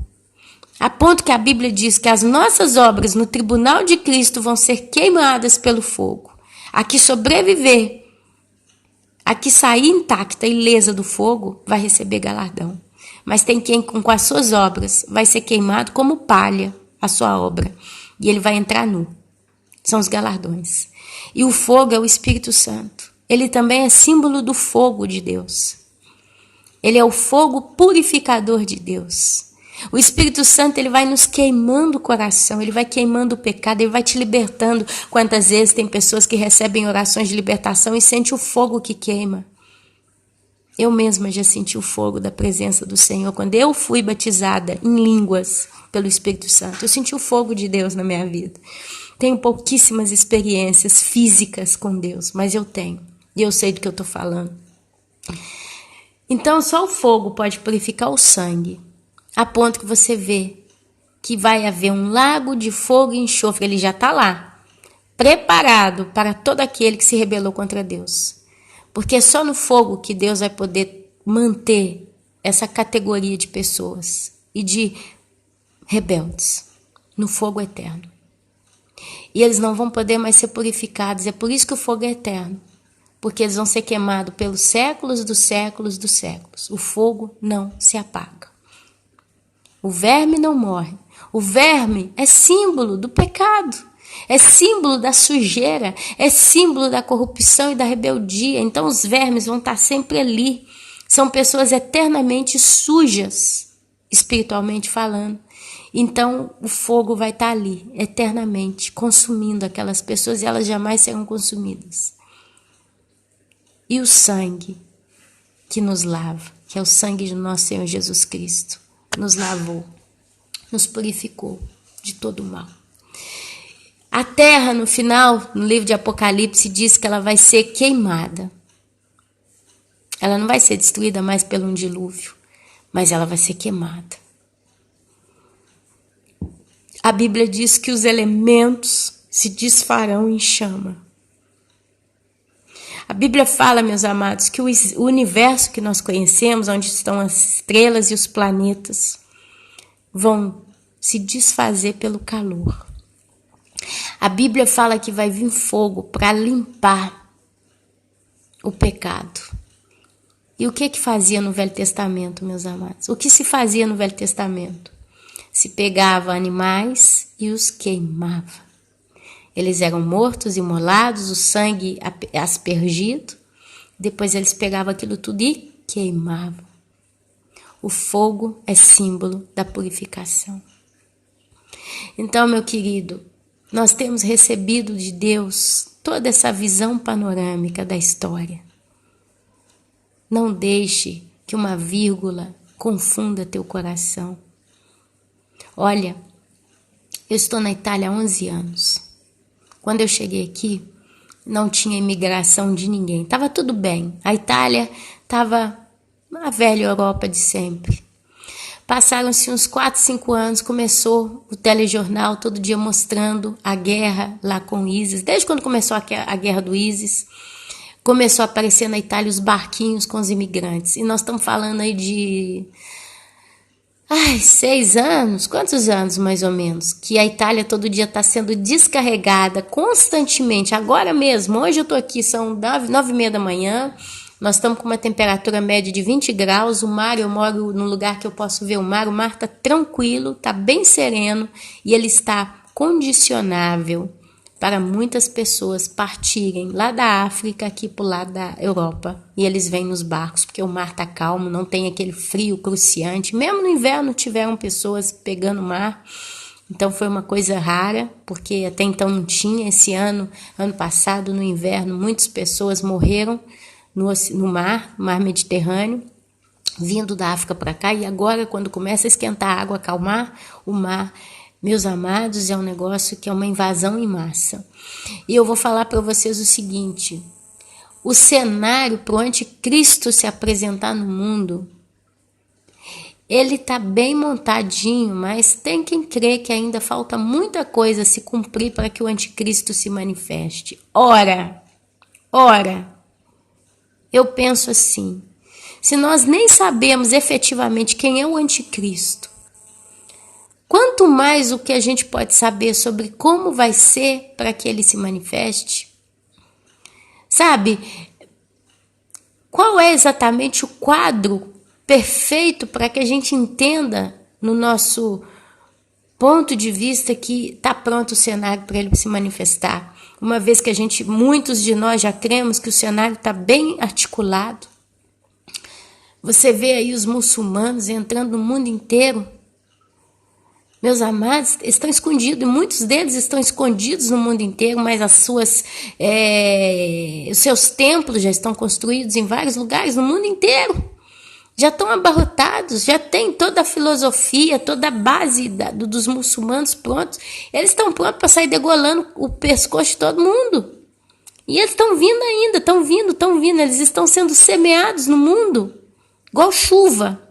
A ponto que a Bíblia diz que as nossas obras no tribunal de Cristo vão ser queimadas pelo fogo. A que sobreviver, a que sair intacta e ilesa do fogo, vai receber galardão. Mas tem quem com as suas obras vai ser queimado como palha a sua obra. E ele vai entrar nu. São os galardões. E o fogo é o Espírito Santo. Ele também é símbolo do fogo de Deus. Ele é o fogo purificador de Deus. O Espírito Santo ele vai nos queimando o coração, ele vai queimando o pecado, ele vai te libertando. Quantas vezes tem pessoas que recebem orações de libertação e sentem o fogo que queima. Eu mesma já senti o fogo da presença do Senhor. Quando eu fui batizada em línguas pelo Espírito Santo, eu senti o fogo de Deus na minha vida. Tenho pouquíssimas experiências físicas com Deus, mas eu tenho. E eu sei do que eu estou falando. Então, só o fogo pode purificar o sangue. A ponto que você vê que vai haver um lago de fogo e enxofre. Ele já está lá, preparado para todo aquele que se rebelou contra Deus. Porque é só no fogo que Deus vai poder manter essa categoria de pessoas e de rebeldes no fogo eterno. E eles não vão poder mais ser purificados. É por isso que o fogo é eterno. porque eles vão ser queimados pelos séculos dos séculos dos séculos. O fogo não se apaga. O verme não morre. O verme é símbolo do pecado, é símbolo da sujeira, é símbolo da corrupção e da rebeldia. Então os vermes vão estar sempre ali. São pessoas eternamente sujas, espiritualmente falando. Então o fogo vai estar ali, eternamente, consumindo aquelas pessoas e elas jamais serão consumidas. E o sangue que nos lava, que é o sangue do nosso Senhor Jesus Cristo, nos lavou, nos purificou de todo o mal. A terra, no final, no livro de Apocalipse, diz que ela vai ser queimada. Ela não vai ser destruída mais pelo um dilúvio, mas ela vai ser queimada. A Bíblia diz que os elementos se desfarão em chama. A Bíblia fala, meus amados, que o universo que nós conhecemos, onde estão as estrelas e os planetas, vão se desfazer pelo calor. A Bíblia fala que vai vir fogo para limpar o pecado. E o que fazia no Velho Testamento, meus amados? O que se fazia no Velho Testamento? Se pegava animais e os queimava. Eles eram mortos, imolados, o sangue aspergido. Depois eles pegavam aquilo tudo e queimavam. O fogo é símbolo da purificação. Então, meu querido, nós temos recebido de Deus toda essa visão panorâmica da história. Não deixe que uma vírgula confunda teu coração. Olha, eu estou na Itália há 11 anos. Quando eu cheguei aqui, não tinha imigração de ninguém. Estava tudo bem. A Itália estava a velha Europa de sempre. Passaram-se uns 4, 5 anos, começou o telejornal todo dia mostrando a guerra lá com o ISIS. Desde quando começou a guerra do ISIS, começou a aparecer na Itália os barquinhos com os imigrantes. E nós estamos falando aí de 6 anos, quantos anos mais ou menos, que a Itália todo dia está sendo descarregada constantemente, agora mesmo, hoje eu estou aqui, são 9h30 da manhã, nós estamos com uma temperatura média de 20 graus, o mar, eu moro num lugar que eu posso ver o mar está tranquilo, está bem sereno e ele está condicionável para muitas pessoas partirem lá da África aqui para o lado da Europa. E eles vêm nos barcos, porque o mar está calmo, não tem aquele frio cruciante. Mesmo no inverno tiveram pessoas pegando o mar. Então foi uma coisa rara, porque até então não tinha. Esse ano passado, no inverno, muitas pessoas morreram no mar Mediterrâneo, vindo da África para cá. E agora, quando começa a esquentar a água, acalmar, o mar, meus amados, é um negócio que é uma invasão em massa. E eu vou falar para vocês o seguinte: o cenário para o anticristo se apresentar no mundo, ele está bem montadinho, mas tem quem crê que ainda falta muita coisa a se cumprir para que o anticristo se manifeste. Ora, eu penso assim, se nós nem sabemos efetivamente quem é o anticristo, quanto mais o que a gente pode saber sobre como vai ser para que ele se manifeste? Sabe, qual é exatamente o quadro perfeito para que a gente entenda, no nosso ponto de vista, que está pronto o cenário para ele se manifestar? Uma vez que muitos de nós já cremos que o cenário está bem articulado. Você vê aí os muçulmanos entrando no mundo inteiro. Meus amados, estão escondidos, e muitos deles estão escondidos no mundo inteiro, mas os seus templos já estão construídos em vários lugares no mundo inteiro. Já estão abarrotados, já tem toda a filosofia, toda a base dos muçulmanos prontos. Eles estão prontos para sair degolando o pescoço de todo mundo. E eles estão vindo ainda, estão vindo. Eles estão sendo semeados no mundo, igual chuva.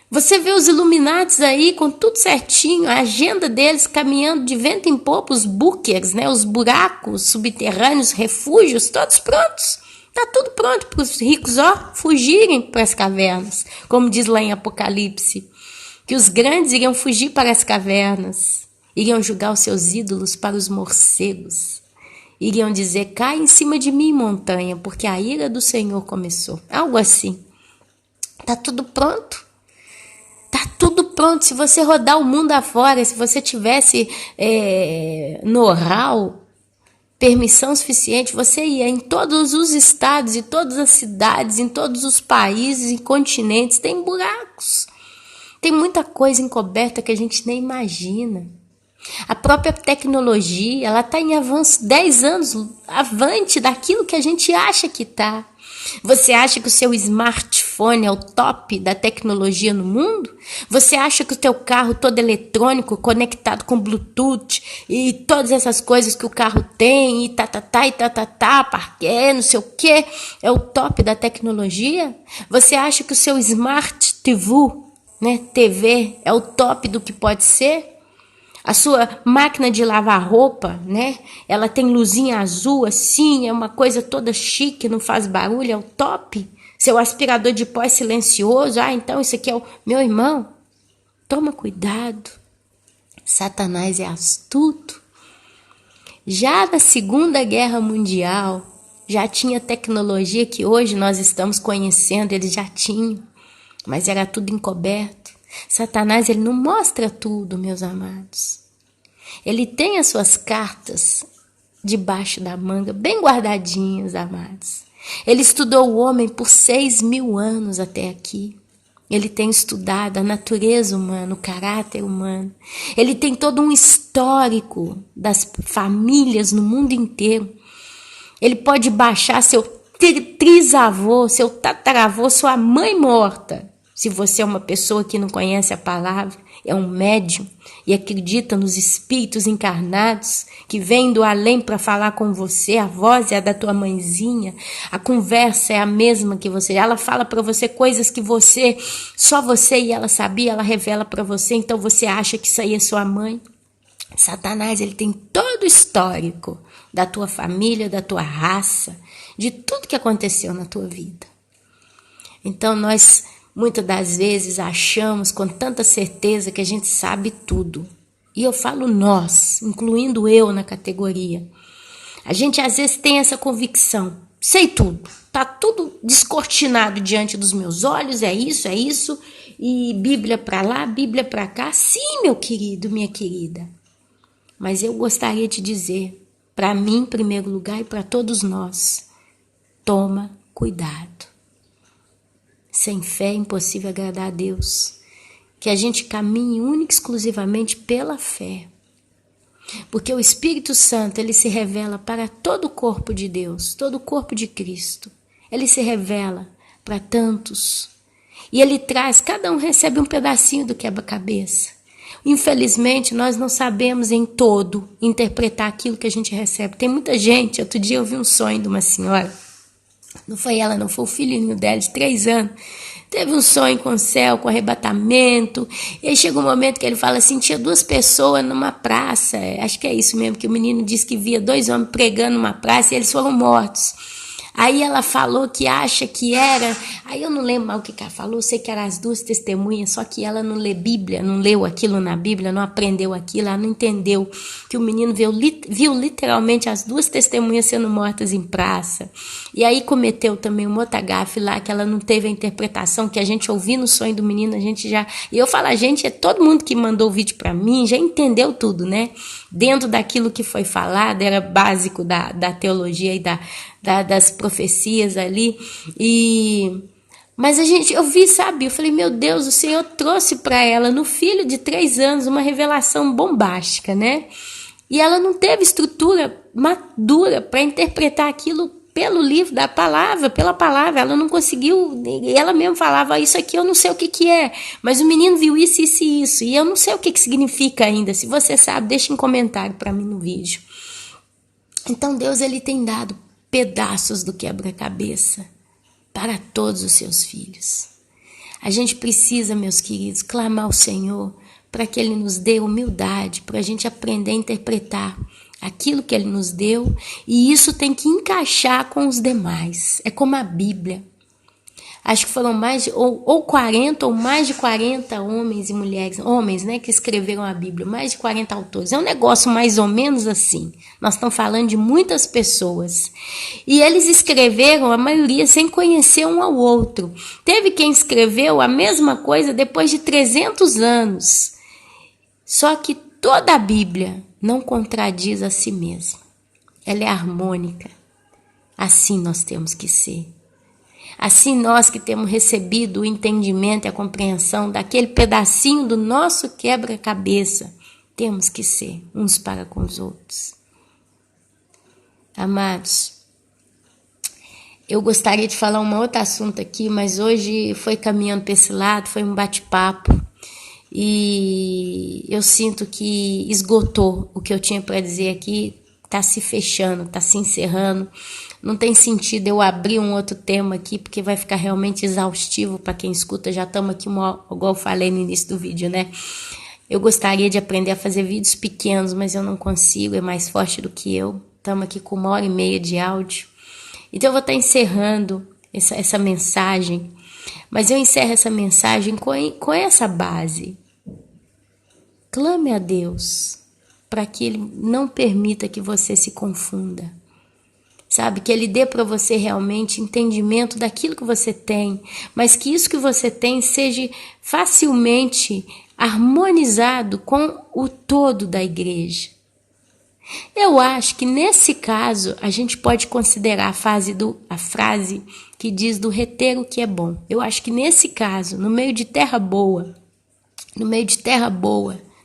Você vê os Illuminatis aí com tudo certinho, a agenda deles caminhando de vento em popa, os bunkers, né, os buracos subterrâneos, refúgios, todos prontos. Está tudo pronto para os ricos fugirem para as cavernas, como diz lá em Apocalipse, que os grandes iriam fugir para as cavernas, iriam julgar os seus ídolos para os morcegos, iriam dizer: cai em cima de mim, montanha, porque a ira do Senhor começou. Algo assim. Tá tudo pronto. Tá tudo pronto. Se você rodar o mundo afora, se você tivesse know-how, permissão suficiente, você ia em todos os estados, em todas as cidades, em todos os países e continentes. Tem buracos. Tem muita coisa encoberta que a gente nem imagina. A própria tecnologia, ela está em avanço 10 anos avante daquilo que a gente acha que está. Você acha que o seu smartphone é o top da tecnologia no mundo? Você acha que o teu carro todo eletrônico, conectado com Bluetooth e todas essas coisas que o carro tem, e parquet, não sei o que, é o top da tecnologia? Você acha que o seu Smart TV, né, TV, é o top do que pode ser? A sua máquina de lavar roupa, né? Ela tem luzinha azul assim, é uma coisa toda chique, não faz barulho, é o top. Seu aspirador de pó é silencioso. Então isso aqui é o... Meu irmão, toma cuidado. Satanás é astuto. Já na Segunda Guerra Mundial, já tinha tecnologia que hoje nós estamos conhecendo, eles já tinham, mas era tudo encoberto. Satanás, ele não mostra tudo, meus amados. Ele tem as suas cartas debaixo da manga, bem guardadinhas, amados. Ele estudou o homem por 6.000 anos até aqui. Ele tem estudado a natureza humana, o caráter humano. Ele tem todo um histórico das famílias no mundo inteiro. Ele pode baixar seu trisavô, seu tataravô, sua mãe morta. Se você é uma pessoa que não conhece a palavra, é um médium e acredita nos espíritos encarnados que vêm do além para falar com você, a voz é a da tua mãezinha, a conversa é a mesma que você, ela fala para você coisas que só você e ela sabia, ela revela para você, então você acha que isso aí é sua mãe. Satanás, ele tem todo o histórico da tua família, da tua raça, de tudo que aconteceu na tua vida. Então nós muitas das vezes achamos com tanta certeza que a gente sabe tudo. E eu falo nós, incluindo eu na categoria. A gente às vezes tem essa convicção. Sei tudo. Tá tudo descortinado diante dos meus olhos. É isso. E Bíblia para lá, Bíblia para cá. Sim, meu querido, minha querida. Mas eu gostaria de dizer, para mim em primeiro lugar e para todos nós, toma cuidado. Sem fé é impossível agradar a Deus. Que a gente caminhe única e exclusivamente pela fé. Porque o Espírito Santo, ele se revela para todo o corpo de Deus, todo o corpo de Cristo. Ele se revela para tantos. E ele traz, cada um recebe um pedacinho do quebra-cabeça. Infelizmente, nós não sabemos em todo interpretar aquilo que a gente recebe. Tem muita gente, outro dia eu vi um sonho de uma senhora. Não foi ela, não, foi o filhinho dela de 3 anos. Teve um sonho com o céu, com arrebatamento. E aí chega um momento que ele fala assim, tinha 2 pessoas numa praça. Acho que é isso mesmo, que o menino disse que via 2 homens pregando numa praça e eles foram mortos. Aí ela falou que acha que era... Aí eu não lembro mais o que ela falou, sei que eram as 2 testemunhas, só que ela não lê Bíblia, não leu aquilo na Bíblia, não aprendeu aquilo, ela não entendeu que o menino viu literalmente as 2 testemunhas sendo mortas em praça. E aí cometeu também um outra gafe lá, que ela não teve a interpretação, que a gente ouviu no sonho do menino, a gente já... E eu falo, a gente, é todo mundo que mandou o vídeo para mim, já entendeu tudo, né? Dentro daquilo que foi falado, era básico da teologia e das profecias ali. Mas eu vi, sabe? Eu falei, meu Deus, o Senhor trouxe para ela, no filho de 3 anos, uma revelação bombástica, né? E ela não teve estrutura madura para interpretar aquilo pelo livro da palavra, pela palavra, ela não conseguiu, ela mesma falava, isso aqui eu não sei o que é, mas o menino viu isso, e eu não sei o que significa ainda, se você sabe, deixa em comentário para mim no vídeo. Então Deus, ele tem dado pedaços do quebra-cabeça para todos os seus filhos. A gente precisa, meus queridos, clamar ao Senhor para que ele nos dê humildade, para a gente aprender a interpretar aquilo que ele nos deu, e isso tem que encaixar com os demais. É como a Bíblia. Acho que foram mais de, ou 40 ou mais de 40 homens e mulheres, homens, né, que escreveram a Bíblia, mais de 40 autores. É um negócio mais ou menos assim. Nós estamos falando de muitas pessoas. E eles escreveram, a maioria, sem conhecer um ao outro. Teve quem escreveu a mesma coisa depois de 300 anos. Só que toda a Bíblia não contradiz a si mesma. Ela é harmônica. Assim nós temos que ser. Assim nós que temos recebido o entendimento e a compreensão daquele pedacinho do nosso quebra-cabeça, temos que ser uns para com os outros. Amados, eu gostaria de falar um outro assunto aqui, mas hoje foi caminhando para esse lado, foi um bate-papo e eu sinto que esgotou o que eu tinha para dizer aqui, está se fechando, está se encerrando. Não tem sentido eu abrir um outro tema aqui, porque vai ficar realmente exaustivo para quem escuta. Já estamos aqui, igual eu falei no início do vídeo, né? Eu gostaria de aprender a fazer vídeos pequenos, mas eu não consigo, é mais forte do que eu. Estamos aqui com 1h30 de áudio. Então eu vou estar encerrando essa mensagem, mas eu encerro essa mensagem com essa base. Clame a Deus para que Ele não permita que você se confunda. Sabe, que Ele dê para você realmente entendimento daquilo que você tem, mas que isso que você tem seja facilmente harmonizado com o todo da igreja. Eu acho que nesse caso a gente pode considerar a frase que diz do reter o que é bom. Eu acho que nesse caso, no meio de terra boa,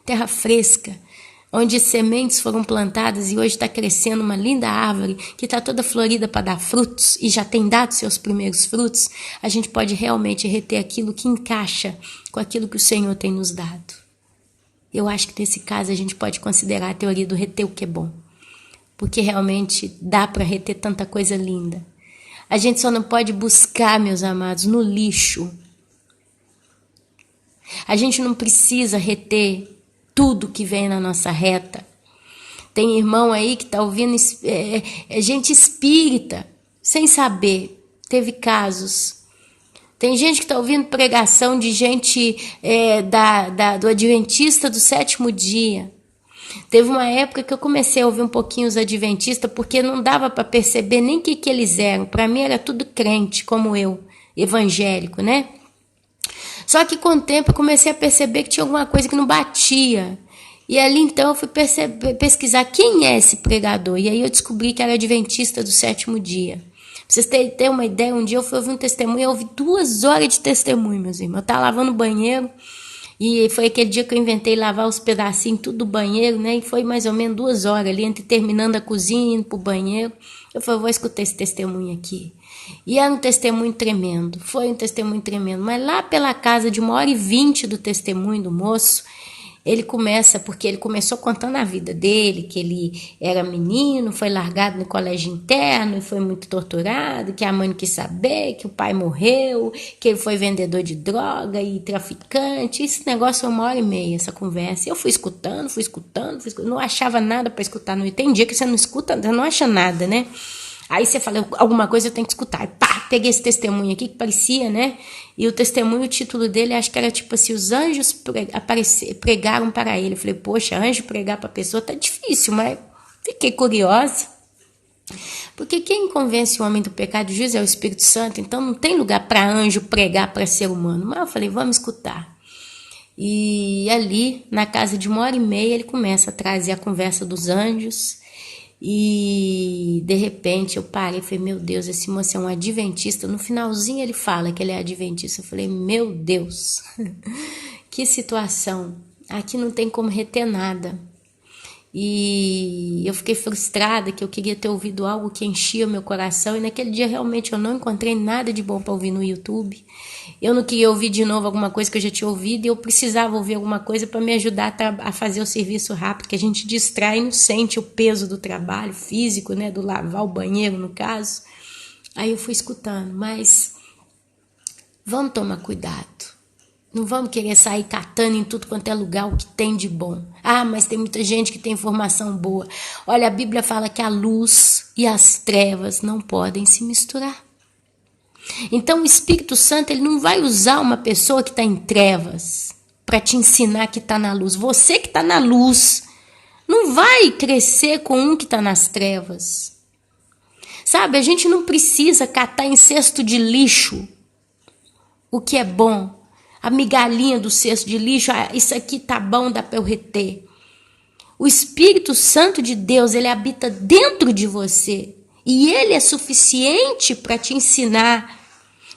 terra fresca, onde sementes foram plantadas e hoje está crescendo uma linda árvore que está toda florida para dar frutos e já tem dado seus primeiros frutos, a gente pode realmente reter aquilo que encaixa com aquilo que o Senhor tem nos dado. Eu acho que nesse caso a gente pode considerar a teoria do reter o que é bom, porque realmente dá para reter tanta coisa linda. A gente só não pode buscar, meus amados, no lixo. A gente não precisa reter tudo que vem na nossa reta. Tem irmão aí que está ouvindo, gente espírita, sem saber, teve casos. Tem gente que está ouvindo pregação de gente do Adventista do sétimo dia. Teve uma época que eu comecei a ouvir um pouquinho os adventistas, porque não dava para perceber nem o que eles eram. Para mim era tudo crente, como eu, evangélico, né? Só que com o tempo eu comecei a perceber que tinha alguma coisa que não batia. E ali então eu fui pesquisar quem é esse pregador. E aí eu descobri que era adventista do sétimo dia. Pra vocês terem uma ideia, um dia eu fui ouvir um testemunho, eu ouvi 2 horas de testemunho, meus irmãos. Eu estava lavando o banheiro e foi aquele dia que eu inventei lavar os pedacinhos tudo do banheiro, né? E foi mais ou menos 2 horas ali, entre terminando a cozinha e indo pro banheiro. Eu falei, vou escutar esse testemunho aqui. E era um testemunho tremendo, foi um testemunho tremendo. Mas lá pela casa de 1h20 do testemunho do moço, ele começa, porque ele começou contando a vida dele, que ele era menino, foi largado no colégio interno e foi muito torturado, que a mãe não quis saber, que o pai morreu, que ele foi vendedor de droga e traficante. Esse negócio foi 1h30, essa conversa. E eu fui escutando, não achava nada para escutar. Não tem dia que você não escuta, você não acha nada, né? Aí você fala, alguma coisa eu tenho que escutar. E pá, peguei esse testemunho aqui que parecia, né? E o testemunho, o título dele, acho que era tipo assim, os anjos pregaram para ele. Eu falei, poxa, anjo pregar para a pessoa tá difícil, mas fiquei curiosa. Porque quem convence o homem do pecado e juízo é o Espírito Santo, então não tem lugar para anjo pregar para ser humano. Mas eu falei, vamos escutar. E ali, na casa de 1h30, ele começa a trazer a conversa dos anjos. E de repente eu parei e falei, meu Deus, esse moço é um adventista. No finalzinho ele fala que ele é adventista. Eu falei, meu Deus, que situação. Aqui não tem como reter nada. E eu fiquei frustrada, que eu queria ter ouvido algo que enchia o meu coração. E naquele dia realmente eu não encontrei nada de bom para ouvir no YouTube. Eu não queria ouvir de novo alguma coisa que eu já tinha ouvido. E eu precisava ouvir alguma coisa para me ajudar a fazer o serviço rápido. Que a gente distrai e não sente o peso do trabalho físico, né? Do lavar o banheiro, no caso. Aí eu fui escutando. Mas vamos tomar cuidado. Não vamos querer sair catando em tudo quanto é lugar o que tem de bom. Ah, mas tem muita gente que tem informação boa. Olha, a Bíblia fala que a luz e as trevas não podem se misturar. Então o Espírito Santo, ele não vai usar uma pessoa que está em trevas para te ensinar que está na luz. Você que está na luz não vai crescer com um que está nas trevas. Sabe, a gente não precisa catar em cesto de lixo o que é bom. A migalhinha do cesto de lixo, isso aqui tá bom, dá para eu reter. O Espírito Santo de Deus, ele habita dentro de você. E ele é suficiente para te ensinar.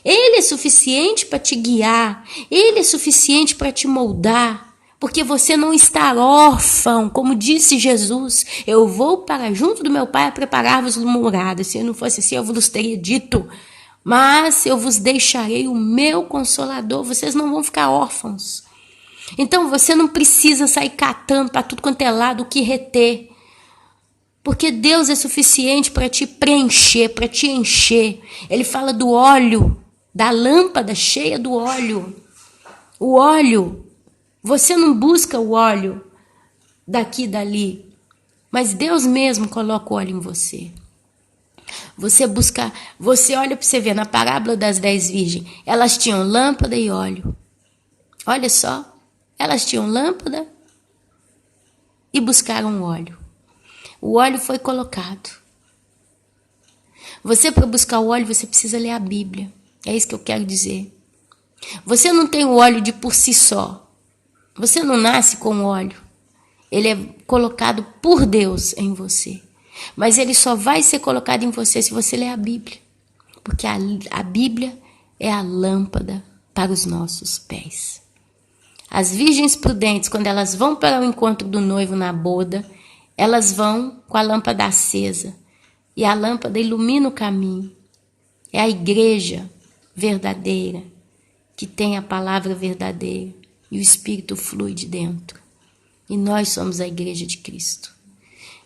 Ele é suficiente para te guiar. Ele é suficiente para te moldar. Porque você não está órfão, como disse Jesus. Eu vou para junto do meu Pai a preparar-vos morada. Se não fosse assim, eu vos teria dito. Mas eu vos deixarei o meu Consolador. Vocês não vão ficar órfãos. Então você não precisa sair catando para tudo quanto é lado o que reter. Porque Deus é suficiente para te preencher, para te encher. Ele fala do óleo, da lâmpada cheia do óleo. O óleo, você não busca o óleo daqui e dali, mas Deus mesmo coloca o óleo em você. Você olha para você ver, na parábola das 10 virgens, elas tinham lâmpada e óleo. Olha só, elas tinham lâmpada e buscaram óleo. O óleo foi colocado. Você, para buscar o óleo, você precisa ler a Bíblia. É isso que eu quero dizer. Você não tem o óleo de por si só. Você não nasce com óleo. Ele é colocado por Deus em você. Mas ele só vai ser colocado em você se você ler a Bíblia. Porque a Bíblia é a lâmpada para os nossos pés. As virgens prudentes, quando elas vão para o encontro do noivo na boda, elas vão com a lâmpada acesa. E a lâmpada ilumina o caminho. É a igreja verdadeira, que tem a palavra verdadeira. E o Espírito flui de dentro. E nós somos a igreja de Cristo.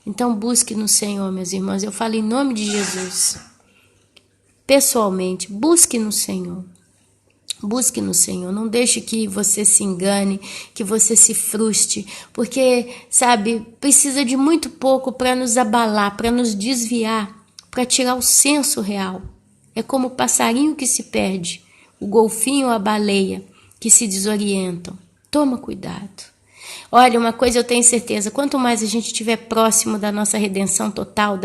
Então busque no Senhor, meus irmãos. Eu falo em nome de Jesus. Pessoalmente, busque no Senhor. Busque no Senhor. Não deixe que você se engane, que você se frustre. Porque, sabe, precisa de muito pouco para nos abalar, para nos desviar, para tirar o senso real. É como o passarinho que se perde, o golfinho ou a baleia que se desorientam. Toma cuidado. Olha, uma coisa eu tenho certeza, quanto mais a gente estiver próximo da nossa redenção total,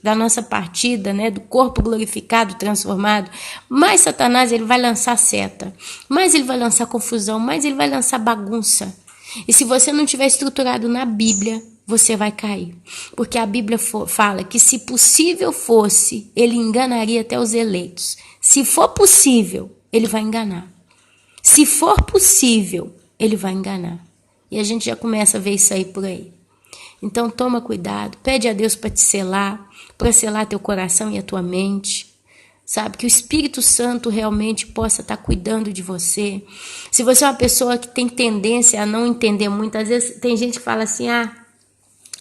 da nossa partida, né, do corpo glorificado, transformado, mais Satanás ele vai lançar seta, mais ele vai lançar confusão, mais ele vai lançar bagunça. E se você não estiver estruturado na Bíblia, você vai cair. Porque a Bíblia fala que se possível fosse, ele enganaria até os eleitos. Se for possível, ele vai enganar. Se for possível, ele vai enganar. E a gente já começa a ver isso aí por aí. Então toma cuidado, pede a Deus para te selar, para selar teu coração e a tua mente. Sabe, que o Espírito Santo realmente possa estar cuidando de você. Se você é uma pessoa que tem tendência a não entender muito, às vezes tem gente que fala assim,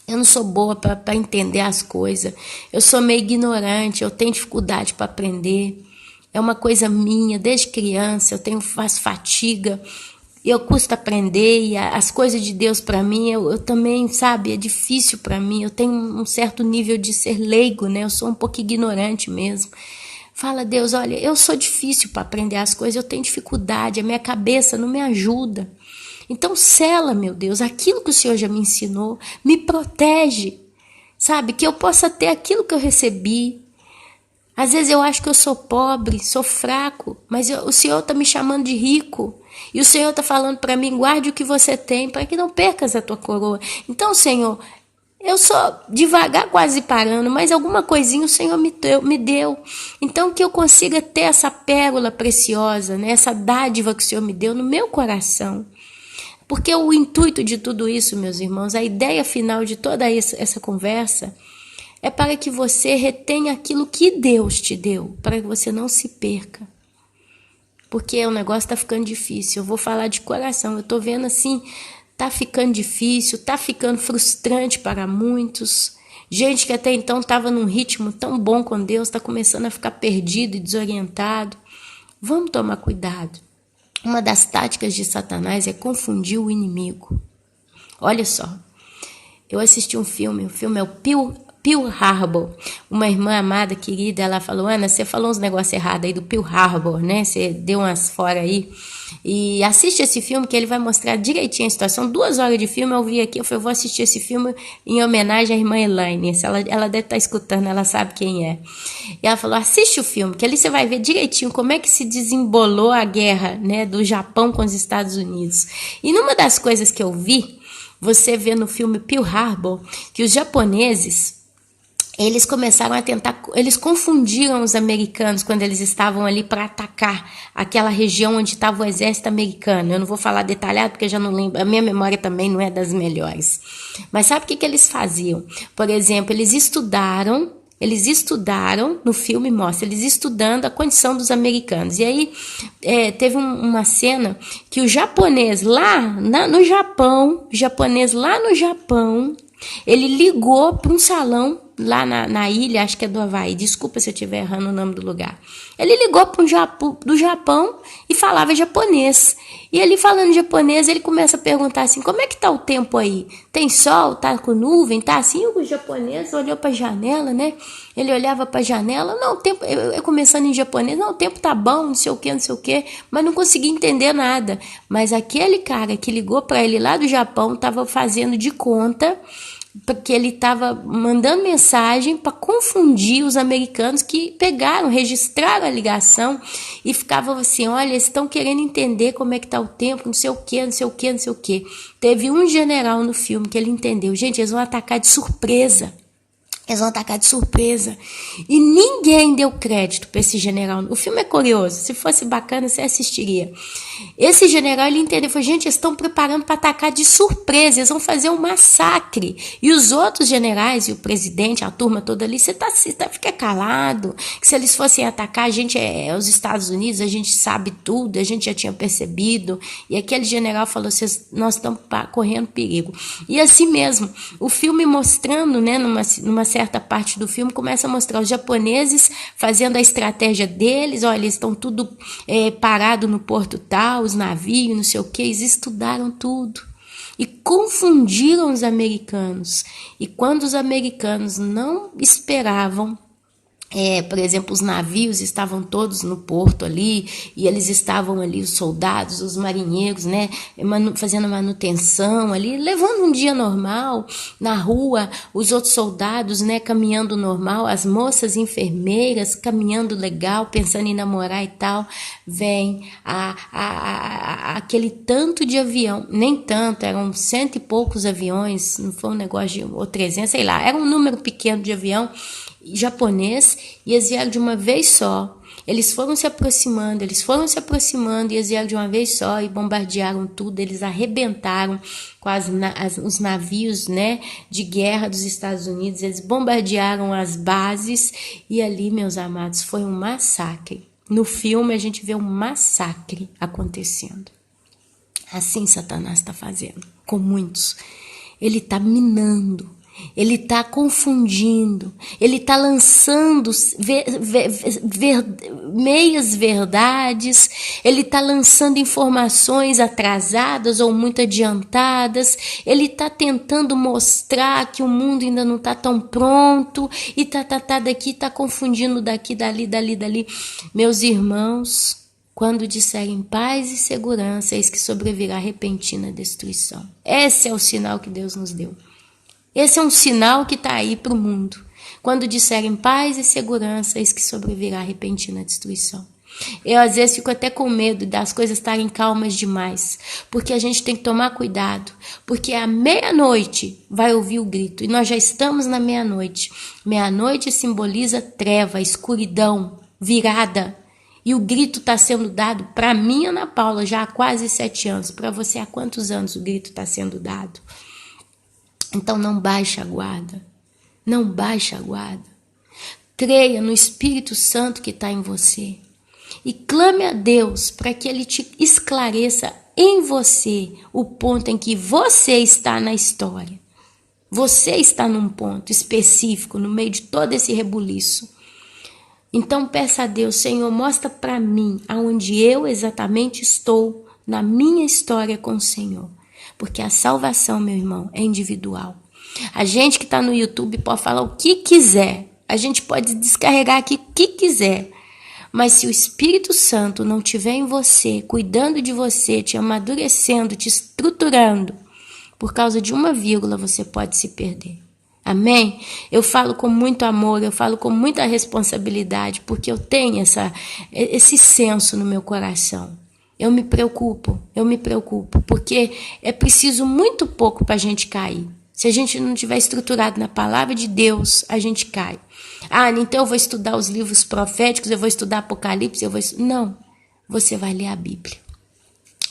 eu não sou boa para entender as coisas, eu sou meio ignorante, eu tenho dificuldade para aprender, é uma coisa minha, desde criança, eu faço fatiga, eu custo aprender, e as coisas de Deus para mim, eu também, sabe, é difícil para mim, eu tenho um certo nível de ser leigo, né? Eu sou um pouco ignorante mesmo. Fala, Deus, olha, eu sou difícil para aprender as coisas, eu tenho dificuldade, a minha cabeça não me ajuda. Então sela, meu Deus, aquilo que o Senhor já me ensinou, me protege, sabe, que eu possa ter aquilo que eu recebi. Às vezes eu acho que eu sou pobre, sou fraco, mas o Senhor está me chamando de rico. E o Senhor está falando para mim, guarde o que você tem, para que não percas a tua coroa. Então, Senhor, eu sou devagar quase parando, mas alguma coisinha o Senhor me deu. Então, que eu consiga ter essa pérola preciosa, né? Essa dádiva que o Senhor me deu no meu coração. Porque o intuito de tudo isso, meus irmãos, a ideia final de toda essa conversa é para que você retenha aquilo que Deus te deu, para que você não se perca. Porque o negócio está ficando difícil. Eu vou falar de coração. Eu estou vendo assim, está ficando difícil, está ficando frustrante para muitos. Gente que até então estava num ritmo tão bom com Deus, está começando a ficar perdido e desorientado. Vamos tomar cuidado. Uma das táticas de Satanás é confundir o inimigo. Olha só, eu assisti um filme, o filme é o Pearl Harbor. Uma irmã amada, querida, ela falou: Ana, você falou uns negócios errados aí do Pearl Harbor, né? Você deu umas fora aí. E assiste esse filme que ele vai mostrar direitinho a situação. 2 horas de filme, eu vi aqui, eu falei, vou assistir esse filme em homenagem à irmã Elaine. Ela deve estar escutando, ela sabe quem é. E ela falou, assiste o filme, que ali você vai ver direitinho como é que se desembolou a guerra, né, do Japão com os Estados Unidos. E numa das coisas que eu vi, você vê no filme Pearl Harbor, que os japoneses, eles começaram a tentar, eles confundiram os americanos quando eles estavam ali para atacar aquela região onde estava o exército americano. Eu não vou falar detalhado porque eu já não lembro, a minha memória também não é das melhores. Mas sabe o que eles faziam? Por exemplo, eles estudaram, no filme mostra, eles estudando a condição dos americanos. E aí teve uma cena que o japonês lá no Japão, ele ligou para um salão lá na ilha, acho que é do Havaí, desculpa se eu estiver errando o nome do lugar. Ele ligou do Japão e falava japonês. E ele falando japonês, ele começa a perguntar assim, como é que tá o tempo aí? Tem sol? Tá com nuvem? Tá assim? O japonês olhou para a janela, né? Ele olhava para a janela, não, o tempo, eu começando em japonês, não, o tempo tá bom, não sei o que, mas não conseguia entender nada. Mas aquele cara que ligou para ele lá do Japão tava fazendo de conta porque ele estava mandando mensagem para confundir os americanos que pegaram, registraram a ligação e ficavam assim, olha, eles estão querendo entender como é que está o tempo, não sei o que. Teve um general no filme que ele entendeu, gente, eles vão atacar de surpresa. E ninguém deu crédito para esse general. O filme é curioso. Se fosse bacana, você assistiria. Esse general, ele entendeu. Falou, gente, eles estão preparando para atacar de surpresa. Eles vão fazer um massacre. E os outros generais, e o presidente, a turma toda ali, fica calado. Que se eles fossem atacar, a gente os Estados Unidos, a gente sabe tudo, a gente já tinha percebido. E aquele general falou, nós estamos correndo perigo. E assim mesmo, o filme mostrando, né, numa certa parte do filme, começa a mostrar os japoneses fazendo a estratégia deles, olha, eles estão tudo parado no porto tal, os navios, não sei o que, eles estudaram tudo e confundiram os americanos. E quando os americanos não esperavam, por exemplo, os navios estavam todos no porto ali, e eles estavam ali, os soldados, os marinheiros, né, fazendo manutenção ali, levando um dia normal, na rua, os outros soldados, né, caminhando normal, as moças enfermeiras caminhando legal, pensando em namorar e tal, vem aquele tanto de avião, nem tanto, eram 100 e poucos aviões, não foi um negócio ou 300, sei lá, era um número pequeno de avião, japonês, e eles vieram de uma vez só. Eles foram se aproximando, e eles vieram de uma vez só e bombardearam tudo. Eles arrebentaram com os navios, né, de guerra dos Estados Unidos. Eles bombardearam as bases e ali, meus amados, foi um massacre. No filme a gente vê um massacre acontecendo. Assim Satanás está fazendo com muitos. Ele está minando. Ele está confundindo, ele está lançando meias verdades, ele está lançando informações atrasadas ou muito adiantadas, ele está tentando mostrar que o mundo ainda não está tão pronto, e daqui, está confundindo daqui, dali. Meus irmãos, quando disserem paz e segurança, eis que sobrevirá repentina destruição. Esse é o sinal que Deus nos deu. Esse é um sinal que está aí para o mundo. Quando disserem paz e segurança, eis que sobrevirá repentina destruição. Eu às vezes fico até com medo das coisas estarem calmas demais, porque a gente tem que tomar cuidado, porque à meia-noite vai ouvir o grito, e nós já estamos na meia-noite. Meia-noite simboliza treva, escuridão, virada, e o grito está sendo dado para mim, Ana Paula, já há quase 7 anos. Para você, há quantos anos o grito está sendo dado? Então não baixe a guarda, creia no Espírito Santo que está em você e clame a Deus para que Ele te esclareça em você o ponto em que você está na história. Você está num ponto específico no meio de todo esse rebuliço. Então peça a Deus, Senhor, mostra para mim aonde eu exatamente estou na minha história com o Senhor. Porque a salvação, meu irmão, é individual. A gente que está no YouTube pode falar o que quiser. A gente pode descarregar aqui o que quiser. Mas se o Espírito Santo não estiver em você, cuidando de você, te amadurecendo, te estruturando, por causa de uma vírgula você pode se perder. Amém? Eu falo com muito amor, eu falo com muita responsabilidade, porque eu tenho esse senso no meu coração. Eu me preocupo, porque é preciso muito pouco para a gente cair. Se a gente não estiver estruturado na palavra de Deus, a gente cai. Então eu vou estudar os livros proféticos, eu vou estudar Apocalipse, Não, você vai ler a Bíblia.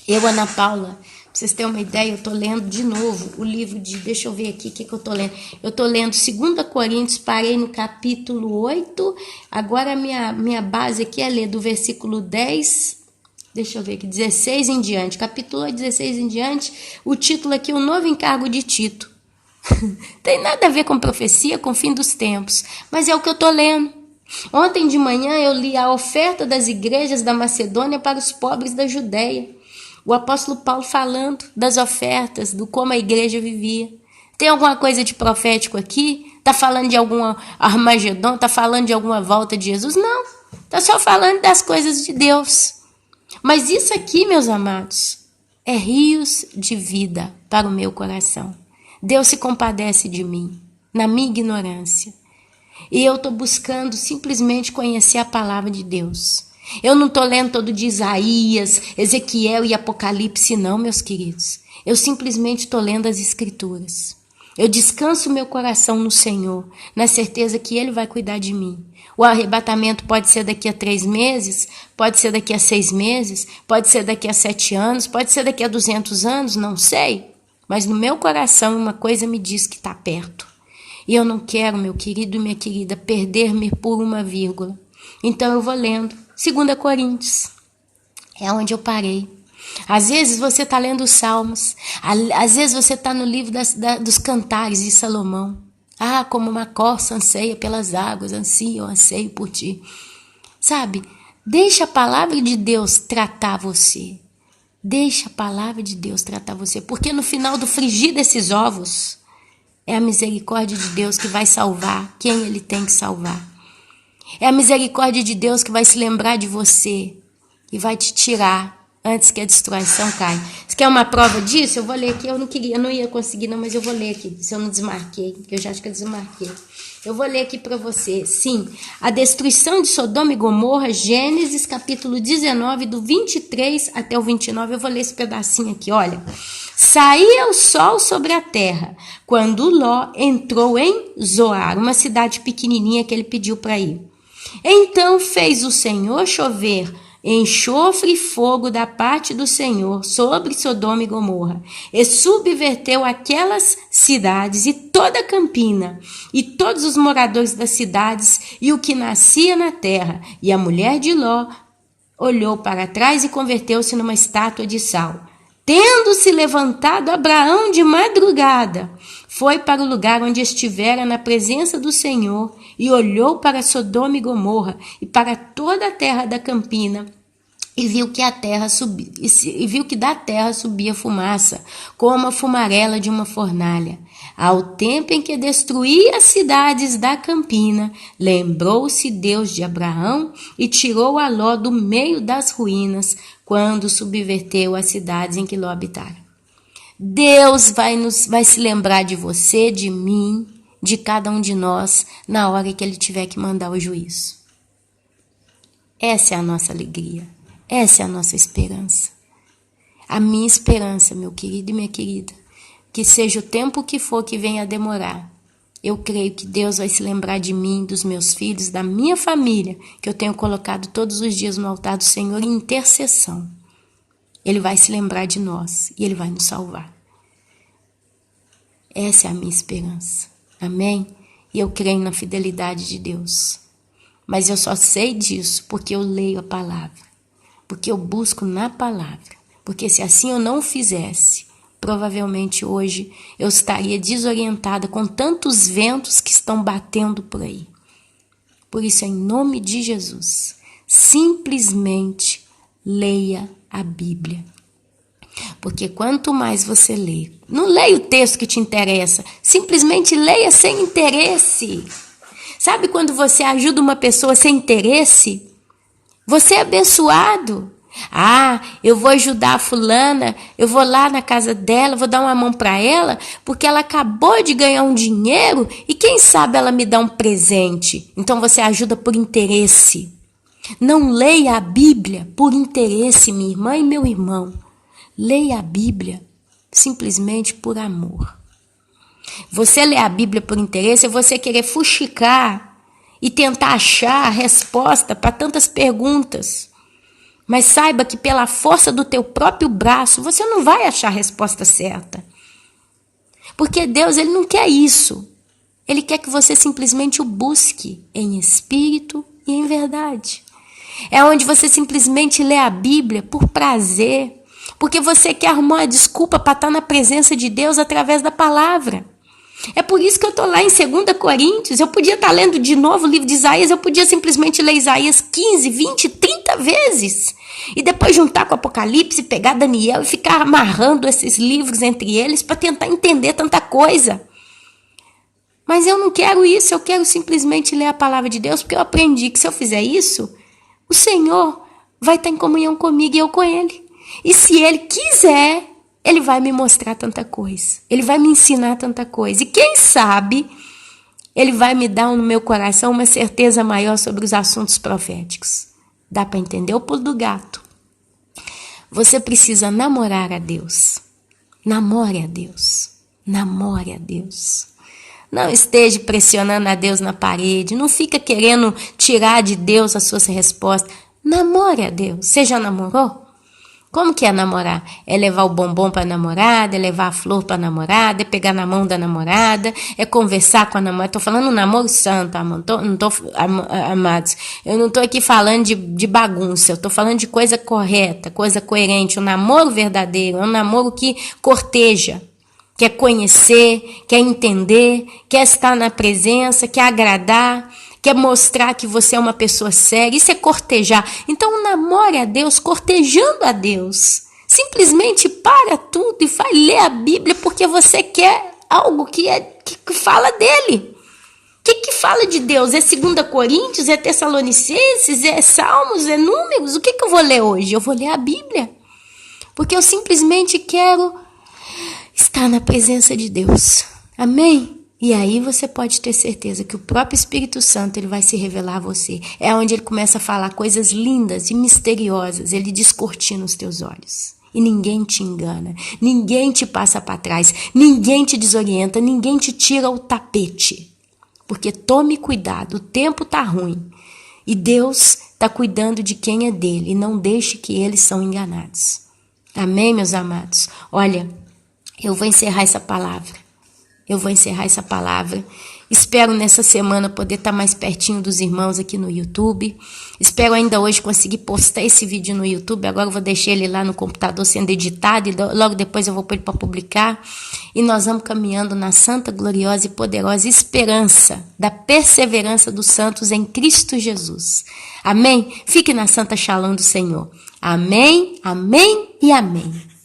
Eu, Ana Paula, pra vocês terem uma ideia, eu estou lendo de novo o livro de... Deixa eu ver aqui o que eu estou lendo. Eu estou lendo 2 Coríntios, parei no capítulo 8. Agora a minha base aqui é ler do versículo 10... Deixa eu ver aqui, 16 em diante. Capítulo 8, 16 em diante. O título aqui, o novo encargo de Tito. Tem nada a ver com profecia, com o fim dos tempos. Mas é o que eu estou lendo. Ontem de manhã eu li a oferta das igrejas da Macedônia para os pobres da Judéia. O apóstolo Paulo falando das ofertas, do como a igreja vivia. Tem alguma coisa de profético aqui? Está falando de algum Armagedon? Está falando de alguma volta de Jesus? Não. Está só falando das coisas de Deus. Mas isso aqui, meus amados, é rios de vida para o meu coração. Deus se compadece de mim, na minha ignorância. E eu estou buscando simplesmente conhecer a palavra de Deus. Eu não estou lendo todo de Isaías, Ezequiel e Apocalipse, não, meus queridos. Eu simplesmente estou lendo as Escrituras. Eu descanso meu coração no Senhor, na certeza que Ele vai cuidar de mim. O arrebatamento pode ser daqui a 3 meses, pode ser daqui a 6 meses, pode ser daqui a 7 anos, pode ser daqui a 200 anos, não sei. Mas no meu coração uma coisa me diz que está perto. E eu não quero, meu querido e minha querida, perder-me por uma vírgula. Então eu vou lendo 2 Coríntios. É onde eu parei. Às vezes você está lendo os Salmos. Às vezes você está no livro dos Cantares de Salomão. Como uma corça anseia pelas águas, anseio por ti. Sabe? Deixa a palavra de Deus tratar você. Deixa a palavra de Deus tratar você. Porque no final do frigir desses ovos, é a misericórdia de Deus que vai salvar quem Ele tem que salvar. É a misericórdia de Deus que vai se lembrar de você e vai te tirar antes que a destruição caia. Você quer uma prova disso? Eu vou ler aqui. Eu não ia conseguir não, mas eu vou ler aqui. Se eu não desmarquei, porque eu já acho que eu desmarquei. Eu vou ler aqui para você. Sim, a destruição de Sodoma e Gomorra, Gênesis capítulo 19, do 23 até o 29. Eu vou ler esse pedacinho aqui, olha. Saía o sol sobre a terra, quando Ló entrou em Zoar, uma cidade pequenininha que ele pediu para ir. Então fez o Senhor chover enxofre e fogo da parte do Senhor sobre Sodoma e Gomorra, e subverteu aquelas cidades e toda a campina, e todos os moradores das cidades, e o que nascia na terra. E a mulher de Ló olhou para trás e converteu-se numa estátua de sal. Tendo-se levantado Abraão de madrugada, foi para o lugar onde estivera na presença do Senhor e olhou para Sodoma e Gomorra e para toda a terra da campina e viu que da terra subia fumaça, como a fumarela de uma fornalha. Ao tempo em que destruía as cidades da campina, lembrou-se Deus de Abraão e tirou a Ló do meio das ruínas, quando subverteu as cidades em que Ló habitara. Deus vai se lembrar de você, de mim, de cada um de nós, na hora que Ele tiver que mandar o juízo. Essa é a nossa alegria. Essa é a nossa esperança. A minha esperança, meu querido e minha querida, que seja o tempo que for que venha a demorar, eu creio que Deus vai se lembrar de mim, dos meus filhos, da minha família, que eu tenho colocado todos os dias no altar do Senhor em intercessão. Ele vai se lembrar de nós e Ele vai nos salvar. Essa é a minha esperança. Amém? E eu creio na fidelidade de Deus. Mas eu só sei disso porque eu leio a palavra. Porque eu busco na palavra. Porque se assim eu não fizesse, provavelmente hoje eu estaria desorientada com tantos ventos que estão batendo por aí. Por isso, em nome de Jesus, simplesmente leia a Bíblia. Porque quanto mais você lê, não leia o texto que te interessa, simplesmente leia sem interesse. Sabe quando você ajuda uma pessoa sem interesse? Você é abençoado. Ah, eu vou ajudar a fulana, eu vou lá na casa dela, vou dar uma mão para ela, porque ela acabou de ganhar um dinheiro e quem sabe ela me dá um presente. Então você ajuda por interesse. Não leia a Bíblia por interesse, minha irmã e meu irmão. Leia a Bíblia simplesmente por amor. Você lê a Bíblia por interesse é você querer fuxicar e tentar achar a resposta para tantas perguntas. Mas saiba que pela força do teu próprio braço, você não vai achar a resposta certa. Porque Deus, Ele não quer isso. Ele quer que você simplesmente o busque em espírito e em verdade. É onde você simplesmente lê a Bíblia por prazer, porque você quer arrumar uma desculpa para estar na presença de Deus através da palavra. É por isso que eu estou lá em 2 Coríntios, eu podia estar lendo de novo o livro de Isaías, eu podia simplesmente ler Isaías 15, 20, 30 vezes. E depois juntar com o Apocalipse, pegar Daniel e ficar amarrando esses livros entre eles para tentar entender tanta coisa. Mas eu não quero isso, eu quero simplesmente ler a palavra de Deus, porque eu aprendi que se eu fizer isso, o Senhor vai estar em comunhão comigo e eu com Ele. E se Ele quiser, Ele vai me mostrar tanta coisa. Ele vai me ensinar tanta coisa. E quem sabe, Ele vai me dar no meu coração uma certeza maior sobre os assuntos proféticos. Dá para entender o pulo do gato? Você precisa namorar a Deus. Namore a Deus. Namore a Deus. Não esteja pressionando a Deus na parede. Não fica querendo tirar de Deus as suas respostas. Namore a Deus. Você já namorou? Como que é namorar? É levar o bombom para a namorada, é levar a flor para a namorada, é pegar na mão da namorada, é conversar com a namorada. Estou falando um namoro santo, amados. Eu não estou aqui falando de bagunça, eu estou falando de coisa correta, coisa coerente. O namoro verdadeiro é um namoro que corteja, quer conhecer, quer entender, quer estar na presença, quer agradar, quer mostrar que você é uma pessoa séria. Isso é cortejar. Então namore a Deus cortejando a Deus. Simplesmente para tudo e vai ler a Bíblia porque você quer algo que fala dele. O que fala de Deus? É 2 Coríntios? É Tessalonicenses? É Salmos? É Números? O que eu vou ler hoje? Eu vou ler a Bíblia. Porque eu simplesmente quero estar na presença de Deus. Amém? E aí você pode ter certeza que o próprio Espírito Santo ele vai se revelar a você. É onde ele começa a falar coisas lindas e misteriosas. Ele descortina os teus olhos. E ninguém te engana. Ninguém te passa para trás. Ninguém te desorienta. Ninguém te tira o tapete. Porque tome cuidado. O tempo está ruim. E Deus está cuidando de quem é dele. E não deixe que eles são enganados. Amém, meus amados? Olha, eu vou encerrar essa palavra. Espero nessa semana poder estar mais pertinho dos irmãos aqui no YouTube. Espero ainda hoje conseguir postar esse vídeo no YouTube. Agora eu vou deixar ele lá no computador sendo editado e logo depois eu vou pôr ele para publicar. E nós vamos caminhando na santa, gloriosa e poderosa esperança da perseverança dos santos em Cristo Jesus. Amém? Fique na santa shalom do Senhor. Amém, amém e amém.